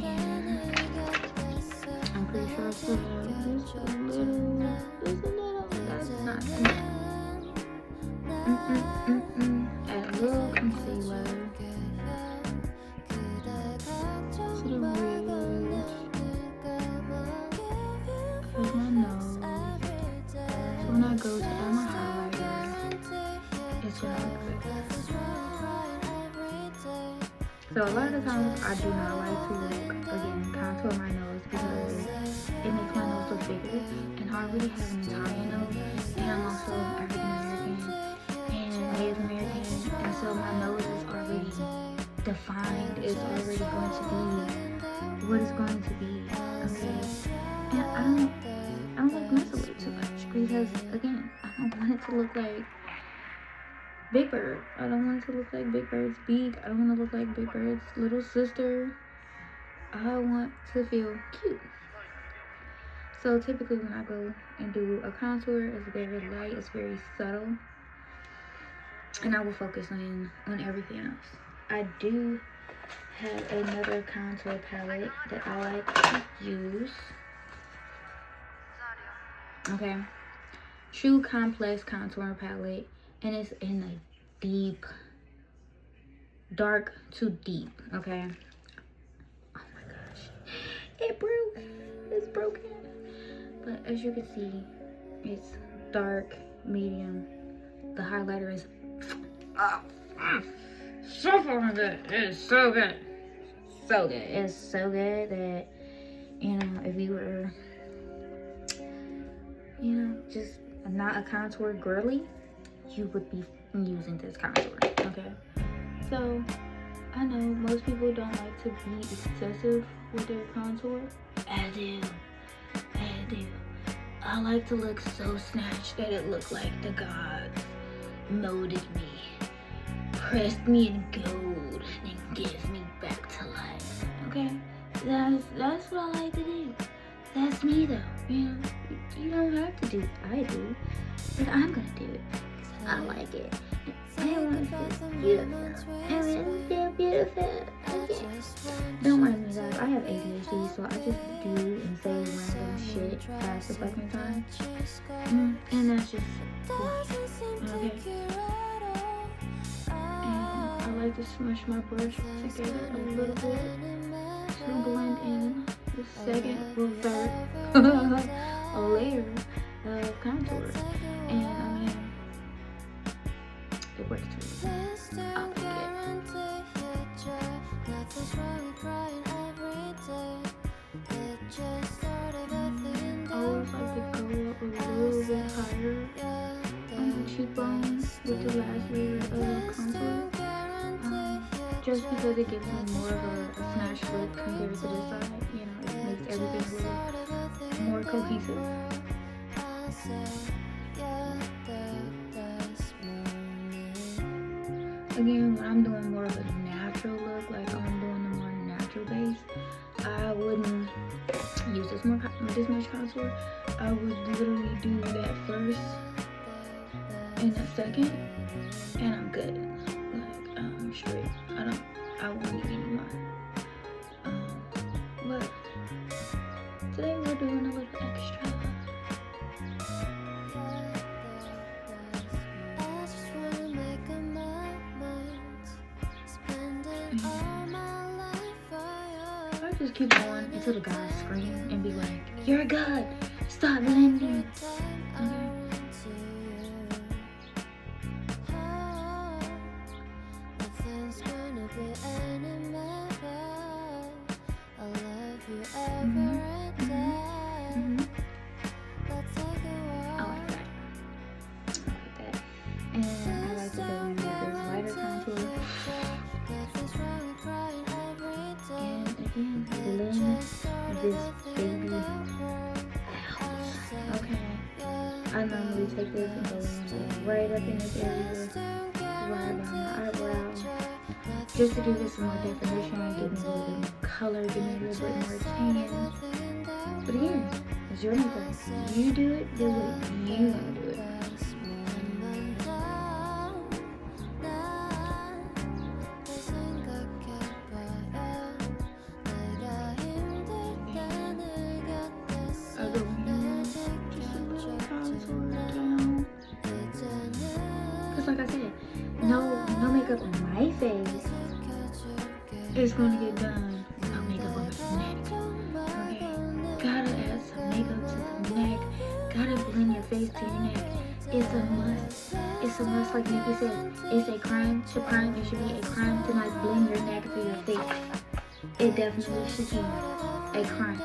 곁에서 I'm pretty sure I still have just a little, that's not add a little concealer to the ridge of my nose. So when I go to add my highlighter, it's gonna look good. So a lot of the times I do not like to again contour my nose because it makes my nose look bigger, and I already have an Italian nose, and I'm also African American and Native American, and so my nose is already defined. It's already going to be what it's going to be. Okay, and I don't like messing with it too much because again I don't want it to look like Big Bird. I don't want it to look like Big Bird's beak. I don't want to look like Big Bird's little sister. I want to feel cute. So typically when I go and do a contour, it's very light, it's very subtle. And I will focus on everything else. I do have another contour palette that I like to use. Okay. True Complex Contour Palette. And it's in a deep, dark to deep, okay? Oh my gosh. It broke. It's broken. But as you can see, it's dark, medium. The highlighter is so fucking good. It is so good. So good. It's so good that, you know, if you were, you know, just not a contour girly, you would be using this contour. Okay, so I know most people don't like to be excessive with their contour. I do. I like to look so snatched that it looked like the gods molded me, pressed me in gold, and gives me back to life. Okay, that's what I like to do. That's me though. You know, you don't have to do what I do, but I'm gonna do it. I like it. I want to feel beautiful. I want to feel beautiful. Okay. Don't mind me, guys. I have ADHD, so I just do and say random shit past the fucking time. And that's just life. Okay. And I like to smush my brush together a little bit to blend in the second or third layer of contour. And I mean, it works for me. I like it. I always like to go up a little bit higher on the cheekbones with the last layer of contour. Just because it gives me more of a snatch look compared to this side. You know, it makes everything a little more cohesive. Again, when I'm doing more of a natural look, like I'm doing a more natural base, I wouldn't use this much contour. I would literally do that first and a second, and I'm good. Like I'm straight. I won't need any more. But today we're doing a little extra. I just keep going until the guys scream and be like, "You're good. Stop blending." I normally take this and go right up in this area, right around my eyebrow, just to give it some more definition, give me a little bit more color, give me a little bit more tan. But again, it's your makeup. You do it the way you want to do it. Like I said, no makeup on my face is going to get done without makeup on my neck. Okay, gotta add some makeup to the neck. Gotta blend your face to your neck. It's a must. It's a must. Like Nikki said, it's a crime to prime. It should be a crime to not blend your neck to your face. It definitely should be a crime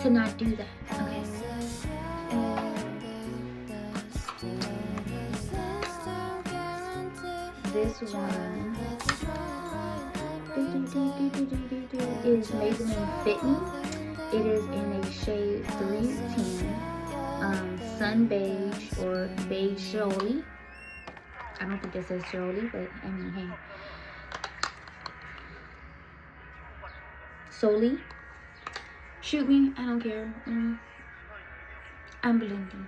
to not do that. Okay. This one is Maybelline Fit Me. It is in a shade 310, Sun Beige or Beige Jolie. I don't think it says Jolie, but I mean, hey. Soli. Shoot me, I don't care. I'm blending.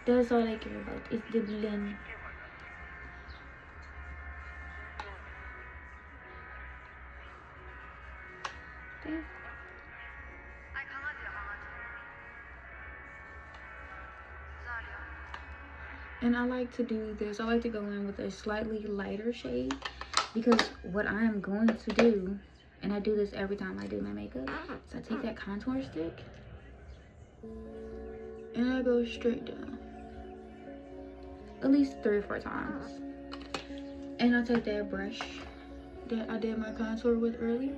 That's all I care about, is the blend. And I like to do this. I like to go in with a slightly lighter shade because what I am going to do, and I do this every time I do my makeup, so I take that contour stick and I go straight down at least 3 or 4 times. And I take that brush that I did my contour with earlier.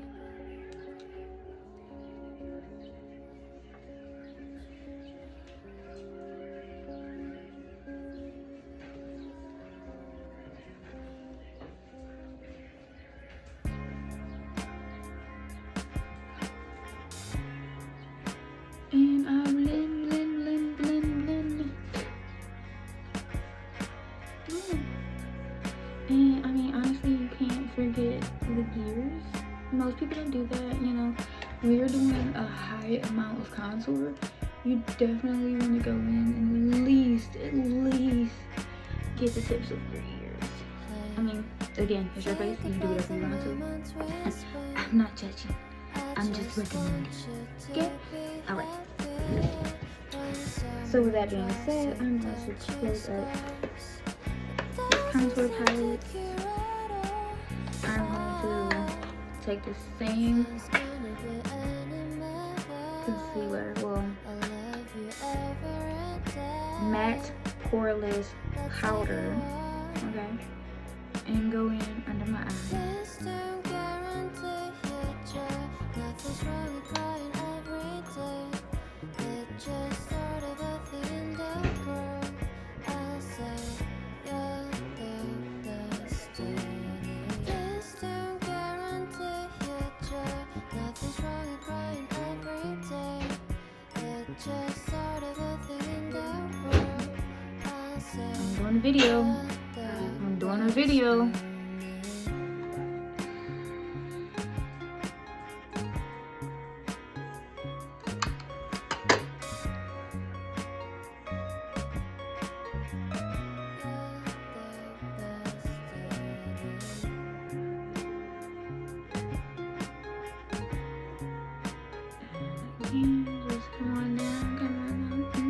And I blend. And I mean, honestly, you can't forget the gears. Most people don't do that, you know. When you're doing a high amount of contour, you definitely want to go in and at least get the tips of your ears. I mean, again, it's your face. You can do whatever you want to. I'm not judging. I'm just recommending. Okay? Alright. So with that being said, I'm going to close up this contour palette. I'm going to take the same concealer, well, matte poreless powder, okay, and go in under my eye. I'm doing a video. Just come on down, come on down.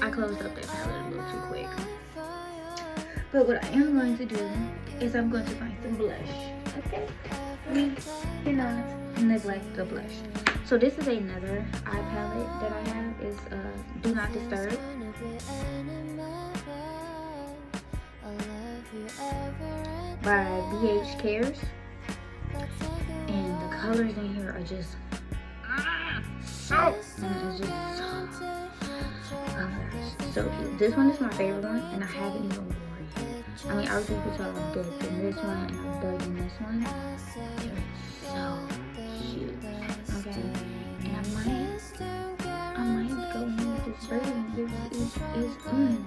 I closed up that palette a little too quick. But what I am going to do is I'm going to find some blush. Okay? We cannot neglect the blush. So this is another eye palette that I have. Is Do Not Disturb. By BH Cares. And the colors in here are just so cute. This one is my favorite one, and I haven't even worn it. I mean, obviously you can tell I'm dug in this one and I'm dug in this one. They're so cute. Okay, and I might go in with this burgundy. It's giving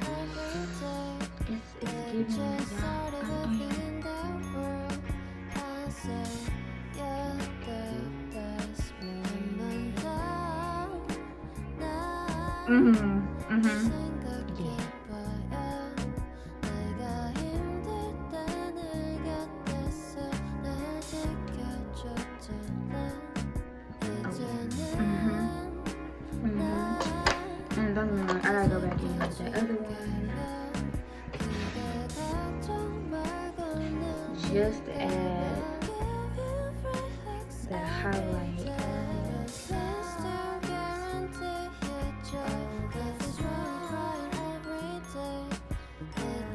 And don't get me wrong, I gotta go back in with that other one. Just to add that highlight.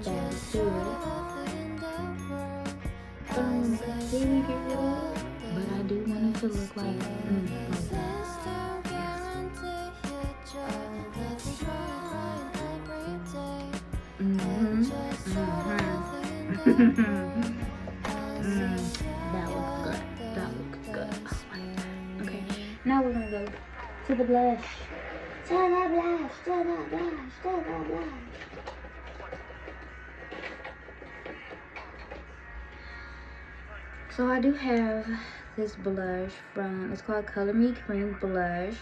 That's good. But I do want it to look like That looks good. I like that. Okay, now we're gonna go to the blush. To the blush. So I do have this blush it's called Color Me Cream Blush.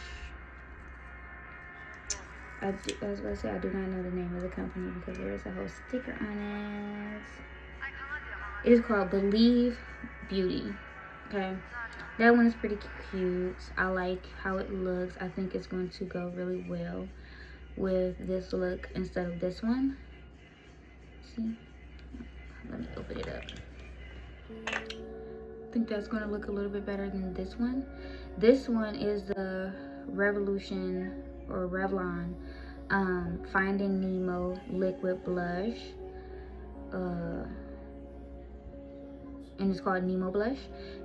I was gonna say I do not know the name of the company because there is a whole sticker on it. It is called Believe Beauty. Okay, that one is pretty cute. I like how it looks. I think it's going to go really well with this look instead of this one. See, let me open it up. I think that's going to look a little bit better than this one. This one is the Revolution or Revlon Finding Nemo liquid blush, and it's called Nemo Blush.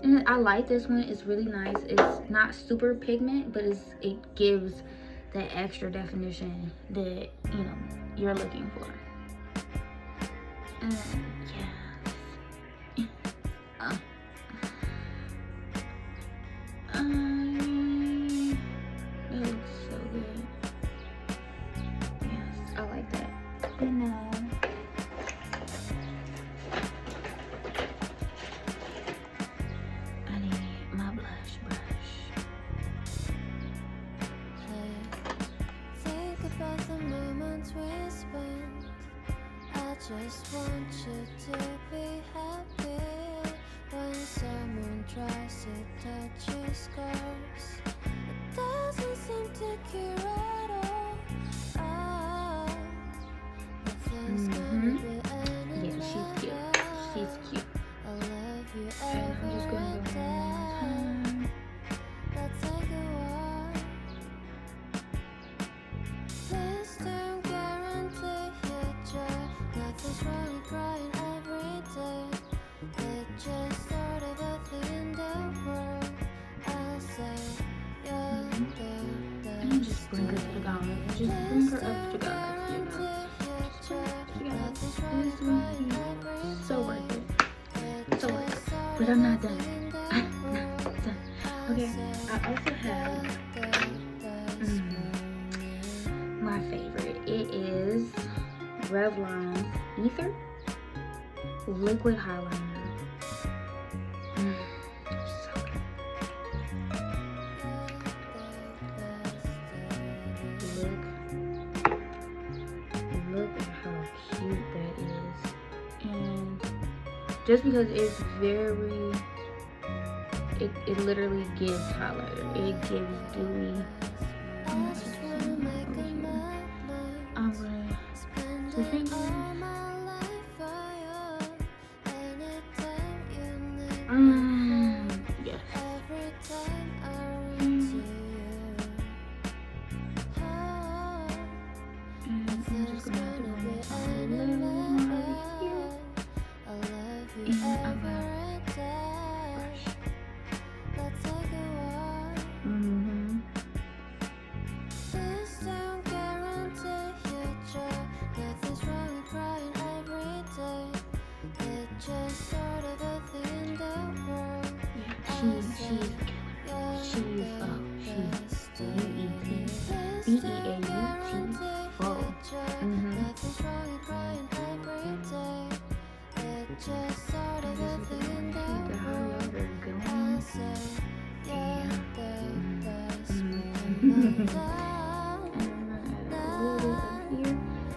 And I like this one. It's really nice. It's not super pigment, but it gives that extra definition that you're looking for. And yeah. That looks so good. Yes, I like that. And now I need my blush brush. Think about the moments we spent. I just want you to be happy she's cute. And I'm just gonna go one and just bring her to the God. Just bring her up to God, you know. So worth it. So worth it. But I'm not done. I'm not done. Okay, I also have my favorite. It is Revlon's Ether Liquid Highlighter. So good. Look at how cute that is. And just because it's very, it literally gives highlighter. It gives dewy. I'm gonna the finger. Yes. And I'm just gonna do a little more over here. And I'm gonna brush.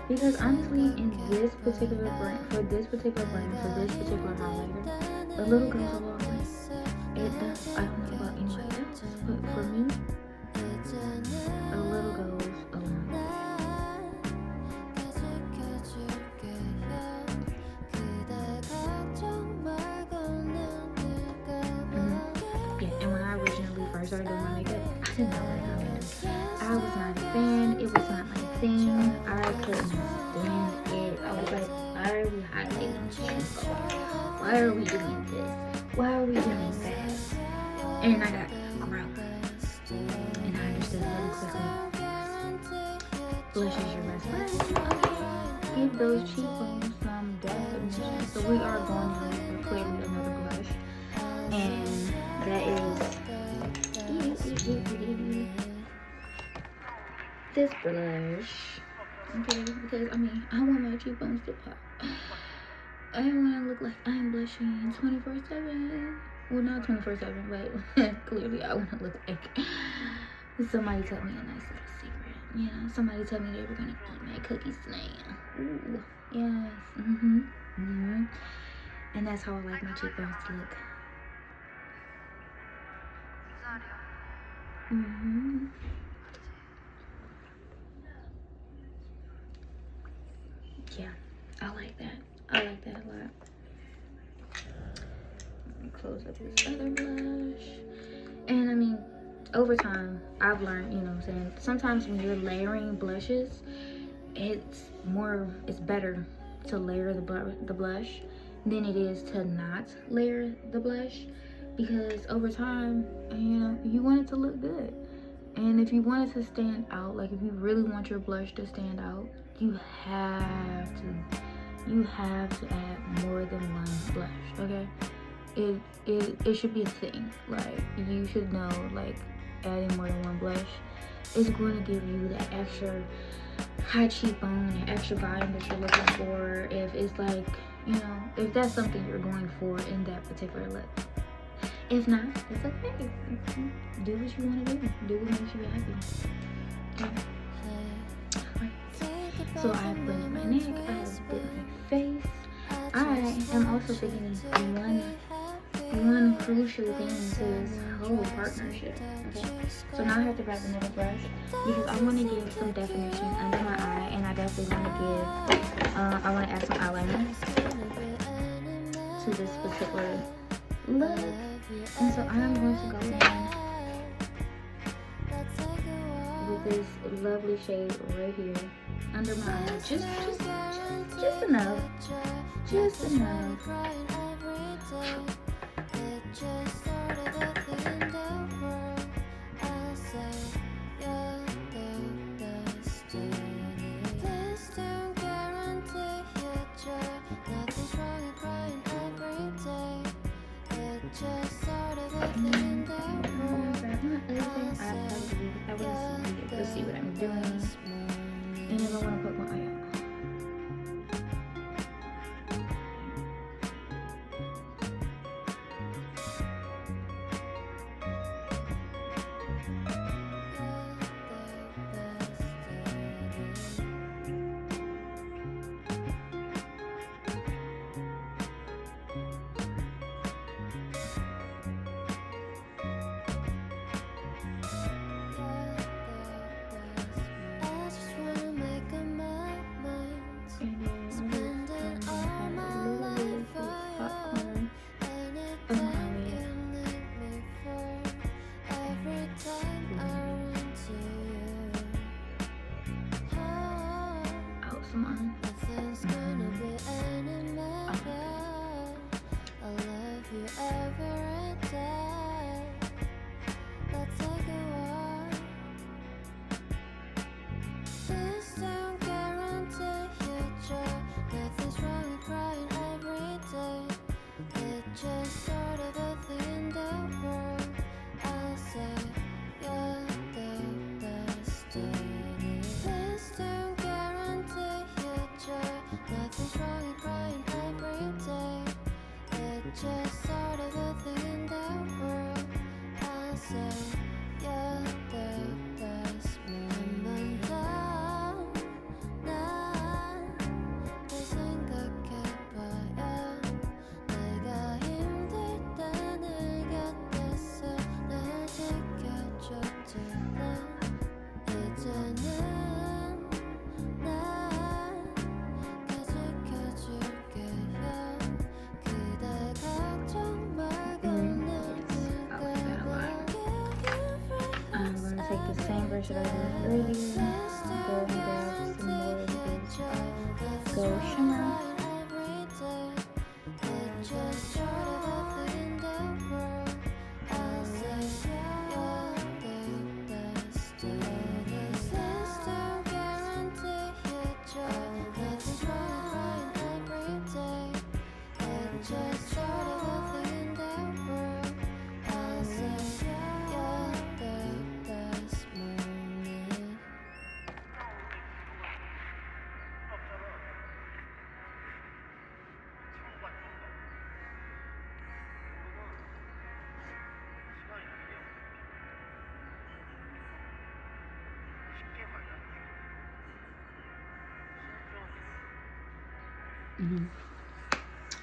Because honestly, in this particular brand, for this particular highlighter, a little goes a long way. It does. I don't know about anybody else, but for me, a little goes a long way. Yeah, and when I originally first started doing my makeup, I did not like highlighter. I was not a fan. It was not my thing. I couldn't stand it. I was like, why are we highlighting cheapo? Why are we doing this? Why are we doing that? And I got grown. And I understood really quickly. Blush is your best friend. Okay. Give those cheekbones some definition. So we are going in for clearly another blush. And that is this blush. Okay, because I mean, I want my cheekbones to pop. I don't want to look like I'm blushing 24/7. Well, not 24/7, but clearly I want to look like somebody told me a nice little secret. You know, somebody told me they were gonna eat my cookies tonight. Ooh, yes. And that's how I like my cheekbones to look. Yeah, I like that. I like that a lot. Let me close up this other blush. And I mean, over time, I've learned, you know what I'm saying, sometimes when you're layering blushes, it's better to layer the blush than it is to not layer the blush, because over time, you know, you want it to look good. And if you want it to stand out, like if you really want your blush to stand out, you have to add more than one blush, okay? It should be a thing. Like, you should know, like, adding more than one blush is going to give you that extra high cheekbone and extra volume that you're looking for. If it's like, you know, if that's something you're going for in that particular look. If not, it's okay. Do what you want to do. Do what makes you happy. Okay. Alright. So I have blended my neck. I have blended my face. I am also thinking one crucial thing to this whole partnership. Okay. So now I have to grab another brush because I want to give some definition under my eye, and I definitely want to give. I want to add some eyeliner. to this particular look. And so I'm going to go in with this lovely shade right here under my eye. Just enough. Just enough. Let's see what I'm doing. And if I want to put my eye out. Should I do earlier? Go and grab some more of this gold shimmer.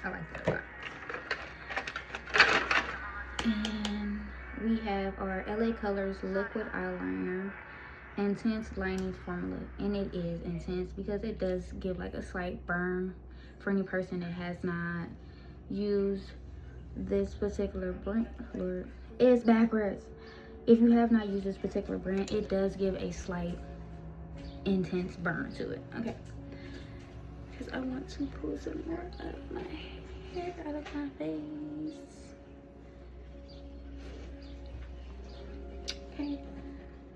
I like that a lot. And we have our LA Colors liquid eyeliner intense lining formula, and it is intense because it does give like a slight burn for any person that has not used this particular brand. Lord, it's backwards. If you have not used this particular brand, it does give a slight intense burn to it. Okay, because I want to pull some more of my hair out of my face. Okay.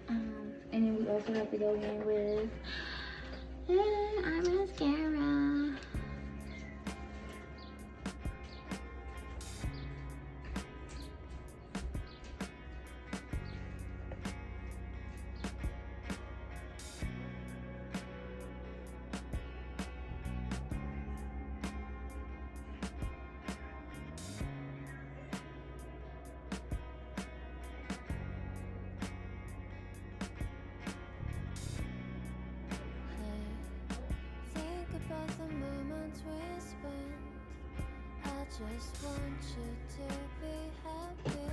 And then we also have to go in with our mascara. Just want you to be happy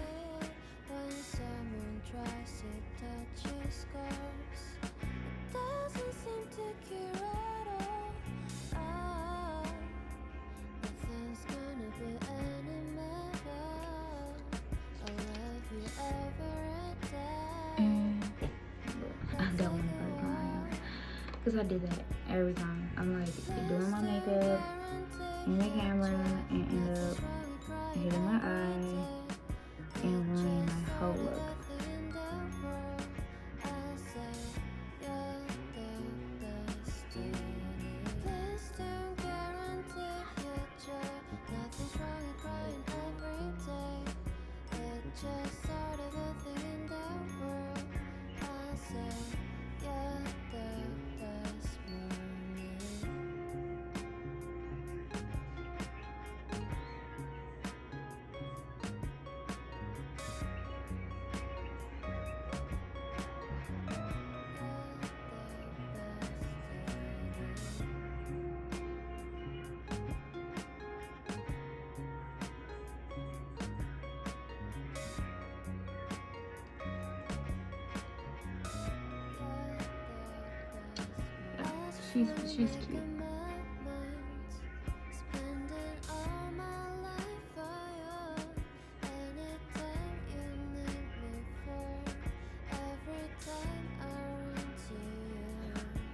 when someone tries to touch your scars. It doesn't seem to cure at all. Nothing's gonna be Because I did that every time. I'm like doing my makeup in the camera and end up hitting my eye and ruining my whole look. She's cute.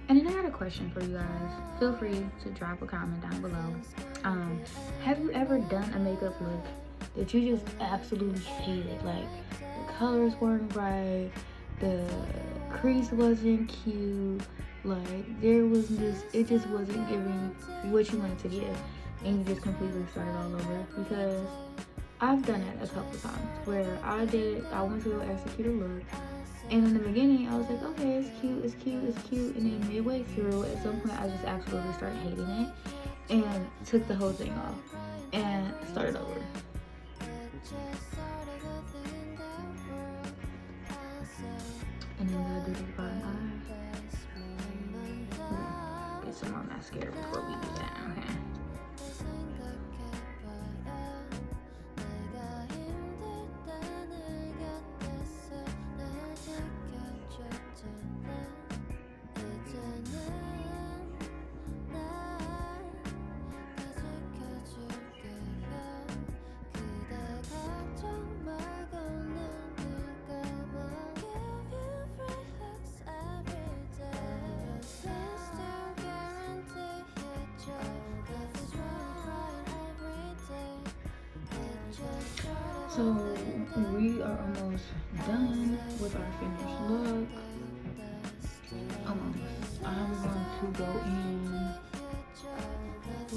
And then I got a question for you guys. Feel free to drop a comment down below. Have you ever done a makeup look that you just absolutely hated? Like the colors weren't right, the crease wasn't cute, like there was it just wasn't giving what you wanted to give, and you just completely started all over? Because I've done it a couple times where I went to go execute a look, and in the beginning I was like, okay, it's cute, and then midway through, at some point I just absolutely started hating it and took the whole thing off and started over. And then we'll do the bottom eye. Get some more mascara before we do that, okay? So we are almost done with our finished look. I'm going to go in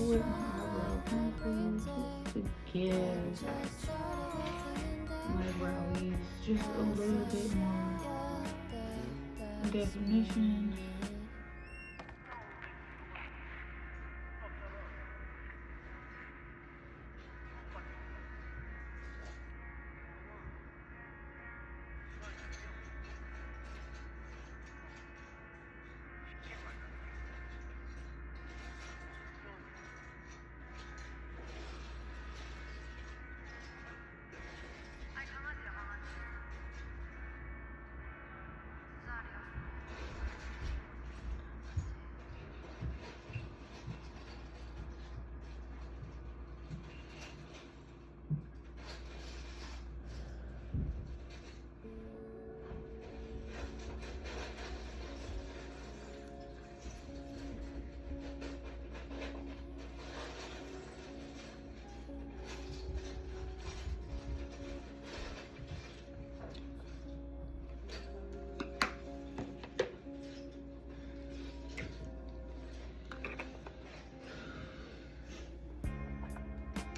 with my eyebrow pencil to give my browies just a little bit more definition.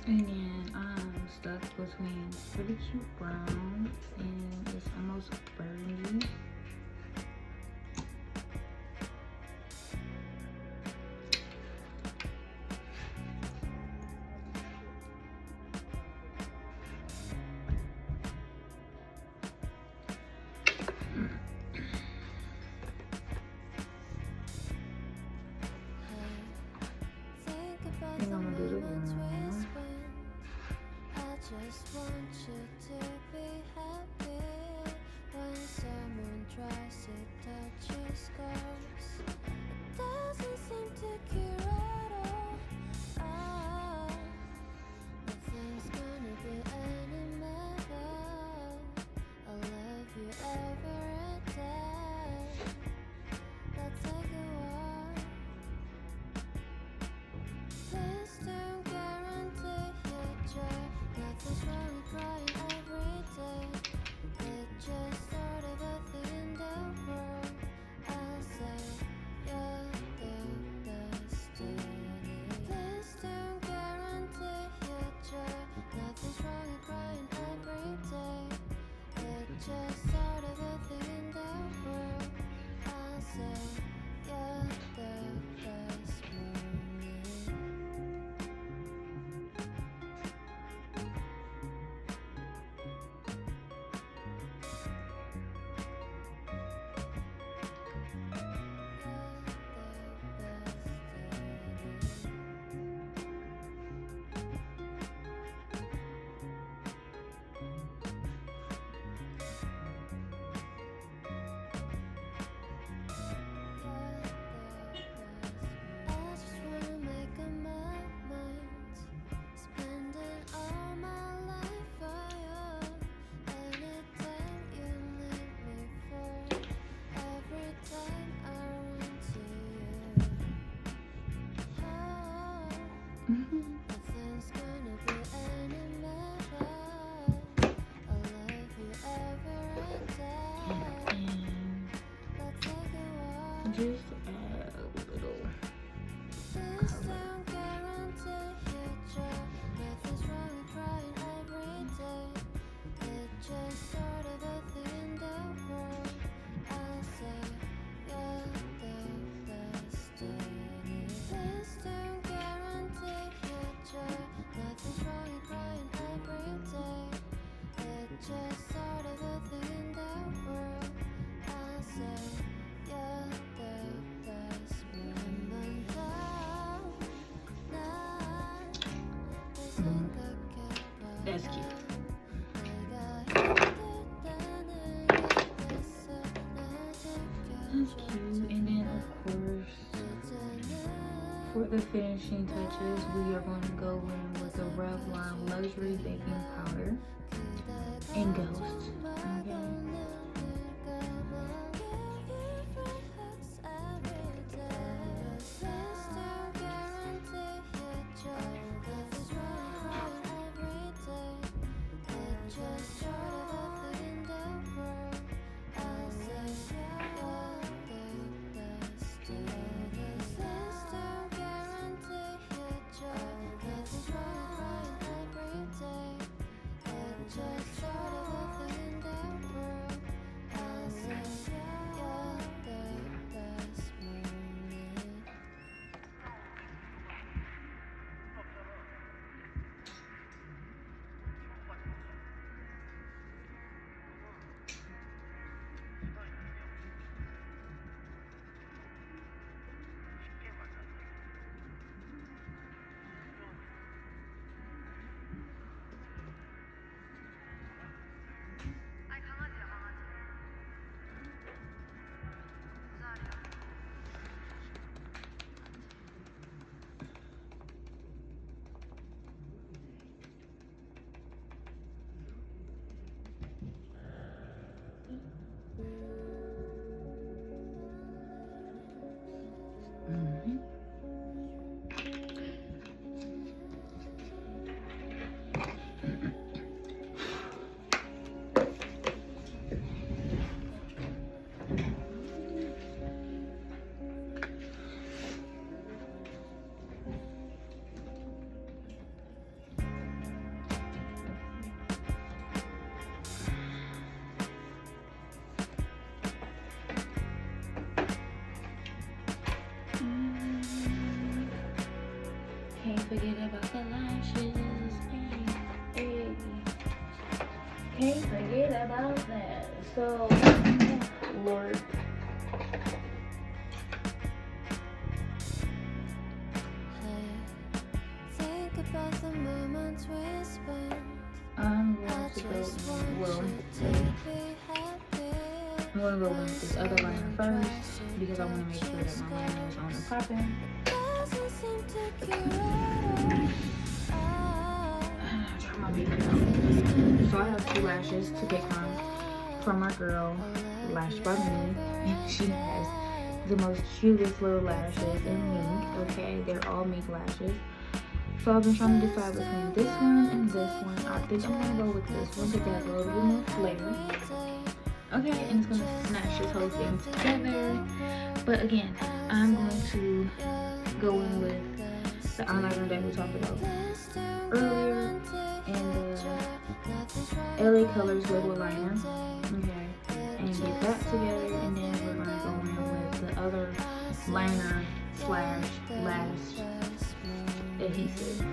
And then I'm stuck between pretty cute brown and it's almost burgundy. And I'm gonna do the brown. Just want you to be happy when someone tries to touch your scars. It doesn't seem to cure at all. Nothing's gonna be any better. I'll love you every day. Let's take a walk. Nothing's wrong with crying every day. It's just sort of a thing in the world. I'll say you're the best moment. I just wanna make up my mind, spending all my life for you. Anytime you need me for, every time I run to you. Oh, nothing's gonna be any better. I'll love you ever and day. Let's take a walk. Just add a little. This don't guarantee future. Nothing's wrong with crying every day. It's just sort of a thing in the world. I'll say you're the destiny. This don't guarantee future. Nothing's wrong with crying every day. It's just sort of a thing in the world. I'll say you're the best moment of night. They think I care, but That's cute. That's cute. And then of course, for the finishing touches, we are going to go in with the Revlon Luxury Baking Powder and Ghost. Okay. Just sort of a thing in the world. I'll say you're the best moment. Mhm. Can't forget about the lashes. Hey, hey. Can't forget about that. So, Lord. Think about the moments we spent. I'm I going to go. just want Well, you to be happy. I'm going to go with this other liner first because I want to make sure that my liner is on and popping. Doesn't seem to cure it all. Try my makeup out. So I have two lashes to pick from my girl, Lash by Me. And she has the most cutest little lashes in mink. Okay, they're all mink lashes. So I've been trying to decide between this one and this one. I think I'm gonna go with this one because it has a little bit more flavor. Okay, and it's gonna snatch this whole thing together. But again, I'm going to go in with the eyeliner that we talked about earlier and the LA Colors liquid liner. Okay, and get that together, and then we're gonna go in with the other liner slash lash adhesive.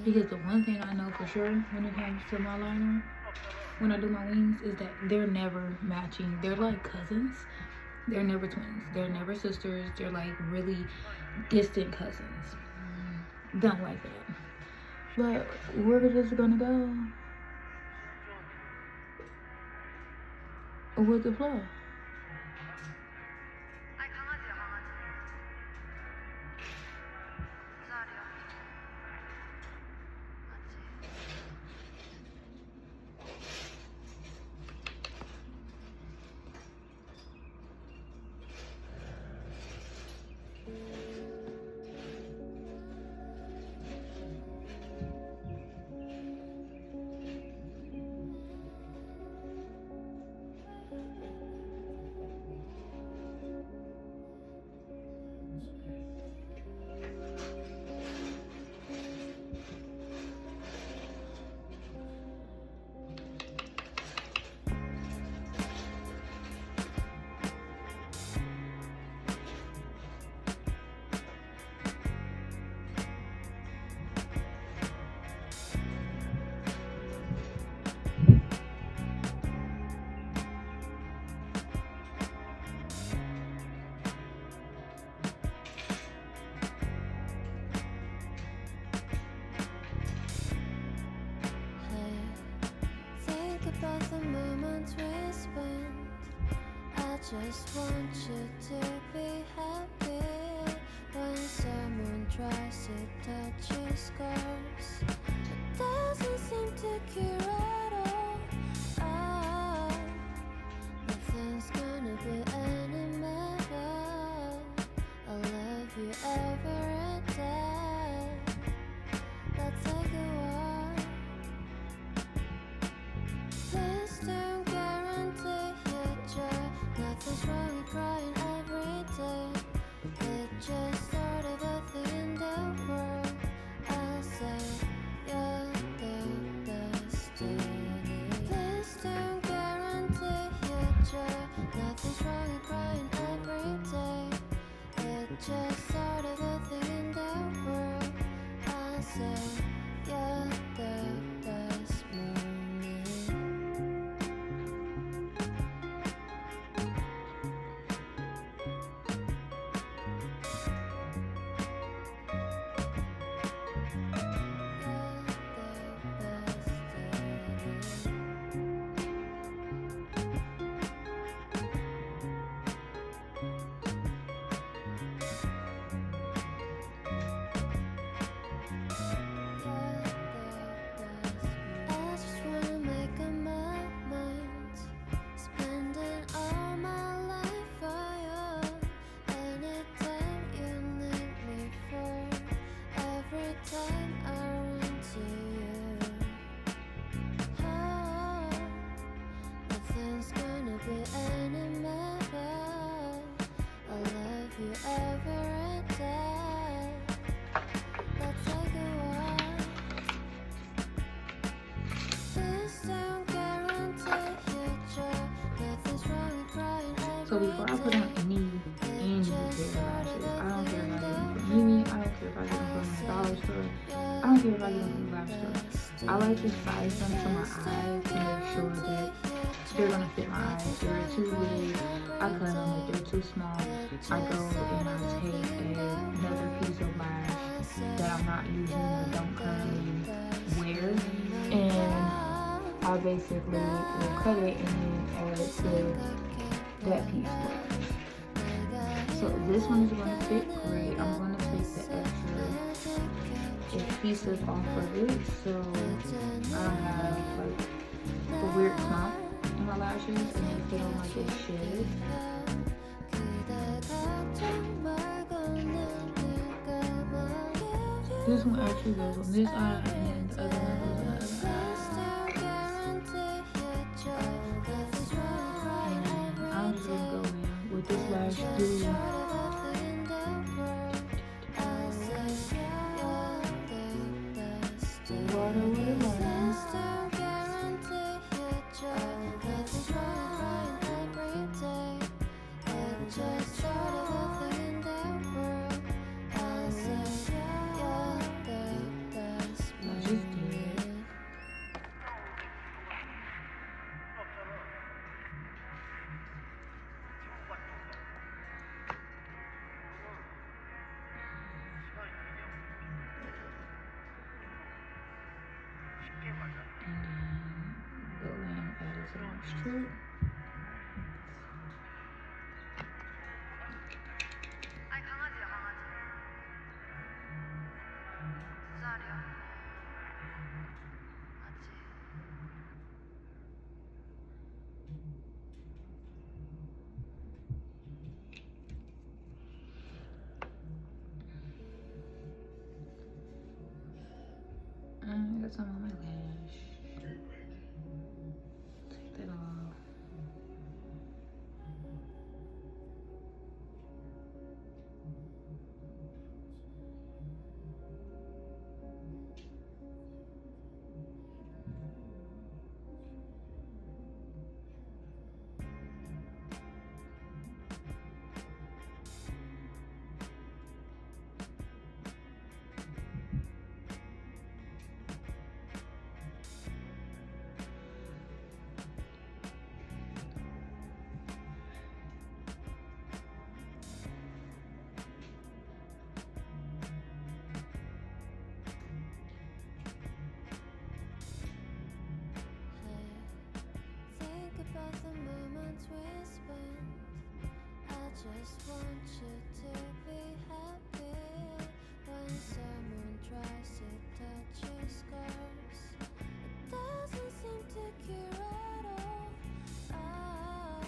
Because the one thing I know for sure when it comes to my liner, when I do my wings, is that they're never matching. They're like cousins. They're never twins. They're never sisters. They're like really distant cousins. Don't like that. But we're just gonna go with the flow. About the moments we spent, I just want you to be happy. When someone tries to touch your scars, it doesn't seem to cure at all. Nothing's gonna be any matter. I'll love you every day. Let's take a walk. Please don't guarantee your joy. Nothing's wrong with crying every day. It's just sort of a thing in the world. I'll say you're the destiny. Nothing's gonna be any matter. I love you every day. Let's take a walk. This don't guarantee your joy. Nothing's wrong with crying So before I put on any pair of lashes, I don't care if I get them from Mimi, I don't care if I get them from the dollar store, I don't care if I get them from the lash store. I like to size them to my eyes to make sure that they're gonna fit my eyes. If they're too big, I cut them. If they're too small, I go and I take another piece of lash that I'm not using or don't currently wear, and I basically will cut it and then add it to that piece of lash. So this one is going to fit great. I'm going to take the extra adhesive off of it so I don't have like a weird clump in my lashes and they fit on like they should. This one actually goes on this eye and then the other one goes on the other eye. And I'm just going to go in with this lash glue. Straight. I got some on my lash. Take that off. About the moments we spent, I just want you to be happy. When someone tries to touch your scars, it doesn't seem to cure at all.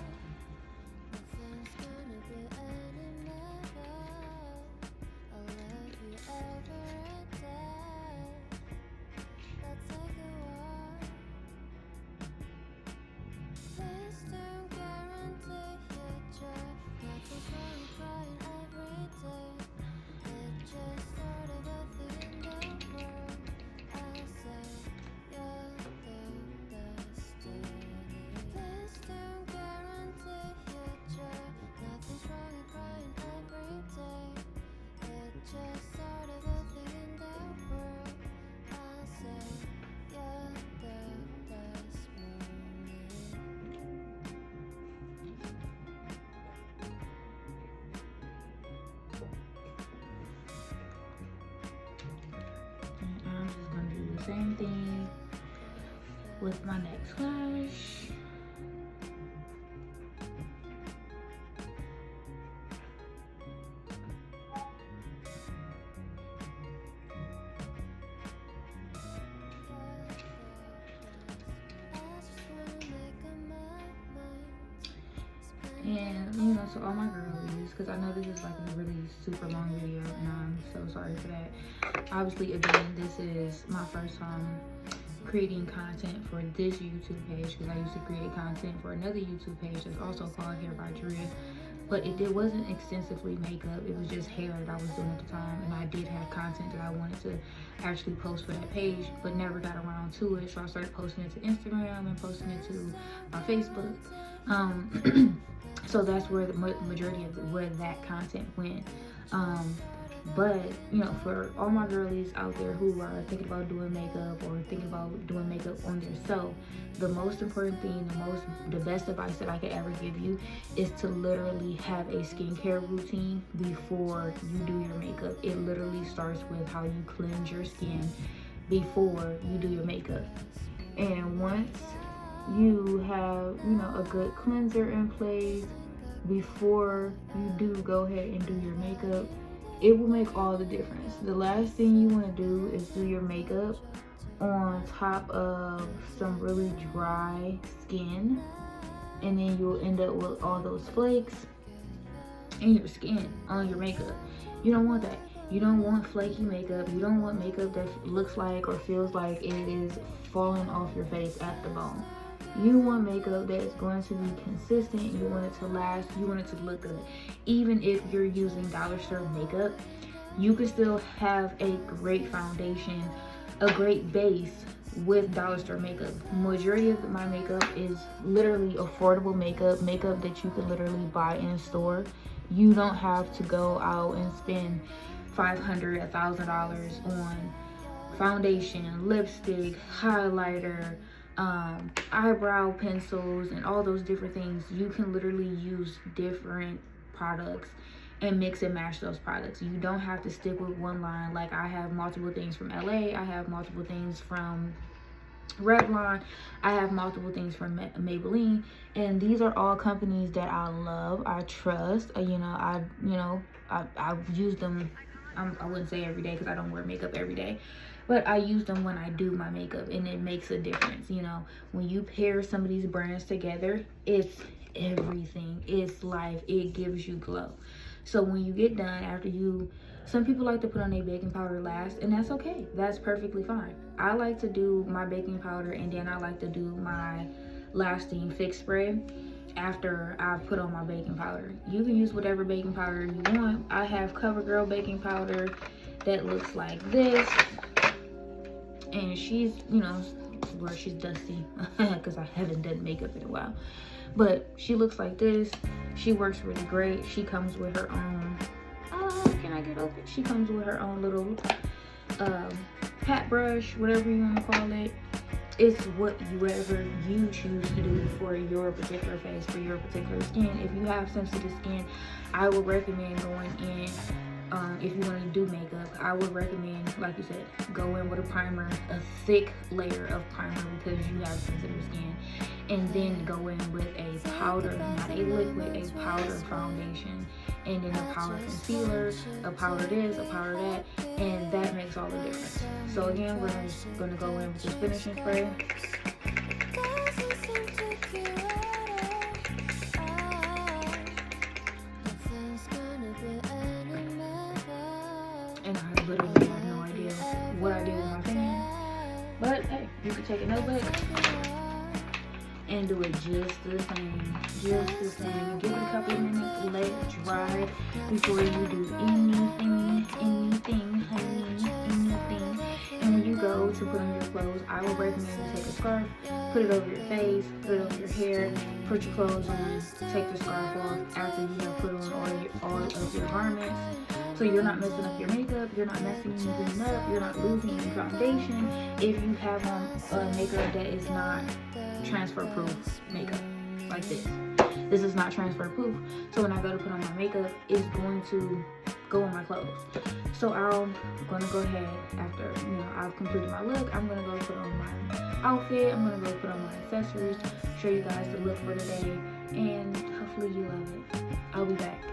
Nothing's gonna be any matter. I love you every day. Let's take a walk. Please don't guarantee your joy. Nothing's wrong with crying every day. It just started a thing in the world. I say you're the destiny. Please don't guarantee your joy. Nothing's wrong with crying every day. It just started a thing in the world. I say you're the destiny. And I'm just going to do the same thing with my next lash. And you know, so all my girlies, because I know this is like a really super long video and I'm so sorry for that. Obviously, again, this is my first time creating content for this YouTube page, because I used to create content for another YouTube page that's also called Hair by Drea, but it wasn't extensively makeup. It was just hair that I was doing at the time, and I did have content that I wanted to actually post for that page, but never got around to it. So I started posting it to Instagram and posting it to my Facebook. So that's where the majority of where that content went. But you know, for all my girlies out there who are thinking about doing makeup or thinking about doing makeup on themselves, the most important thing, the best advice that I could ever give you is to literally have a skincare routine before you do your makeup. It literally starts with how you cleanse your skin before you do your makeup. And once you have, you know, a good cleanser in place before you do go ahead and do your makeup, it will make all the difference. The last thing you want to do is do your makeup on top of some really dry skin, and then you'll end up with all those flakes in your skin on your makeup. You don't want that. You don't want flaky makeup. You don't want makeup that looks like or feels like it is falling off your face at the bone. You want makeup that is going to be consistent. You want it to last. You want it to look good. Even if you're using dollar store makeup, you can still have a great foundation, a great base with dollar store makeup. Majority of my makeup is literally affordable makeup that you can literally buy in store. You don't have to go out and spend $500, $1,000 on foundation, lipstick, highlighter, eyebrow pencils, and all those different things. You can literally use different products and mix and match those products. You don't have to stick with one line. Like, I have multiple things from LA, I have multiple things from Revlon, I have multiple things from Maybelline, and these are all companies that I love, I trust. I use them. I wouldn't say every day because I don't wear makeup every day, but I use them when I do my makeup, and it makes a difference. You know, when you pair some of these brands together, it's everything. It's life. It gives you glow. So when you get done, some people like to put on their baking powder last, and that's okay. That's perfectly fine. I like to do my baking powder, and then I like to do my lasting fix spray after I've put on my baking powder. You can use whatever baking powder you want. I have CoverGirl baking powder that looks like this, and she's, you know, where she's dusty because I haven't done makeup in a while, but she looks like this. She works really great. She comes with her own, can I get open? She comes with her own little pat brush, whatever you want to call it. It's whatever you choose to do for your particular face, for your particular skin. If you have sensitive skin, I would recommend going in, if you want to do makeup, I would recommend, like you said, go in with a primer, a thick layer of primer because you have sensitive skin, and then go in with a powder, not a liquid, a powder foundation, and then a powder concealer, a powder this, a powder that, and that makes all the difference. So again, we're just going to go in with this finishing spray. And I literally have no idea what I did with my fan, but hey, you can take a notebook and do it just the same. Give it a couple of minutes, let it dry before you do anything, honey, anything. And when you go to put on your clothes, I would recommend you take a scarf, put it over your face, put it over your hair, put your clothes on, take the scarf off after you have put on all of your garments. So you're not messing up your makeup, you're not messing anything up, you're not losing any foundation if you have on makeup that is not transfer proof makeup like this. This is not transfer proof. So when I go to put on my makeup, it's going to go on my clothes. So I'm gonna go ahead after, you know, I've completed my look, I'm gonna go put on my outfit, I'm gonna go put on my accessories, show you guys the look for today, and hopefully you love it. I'll be back.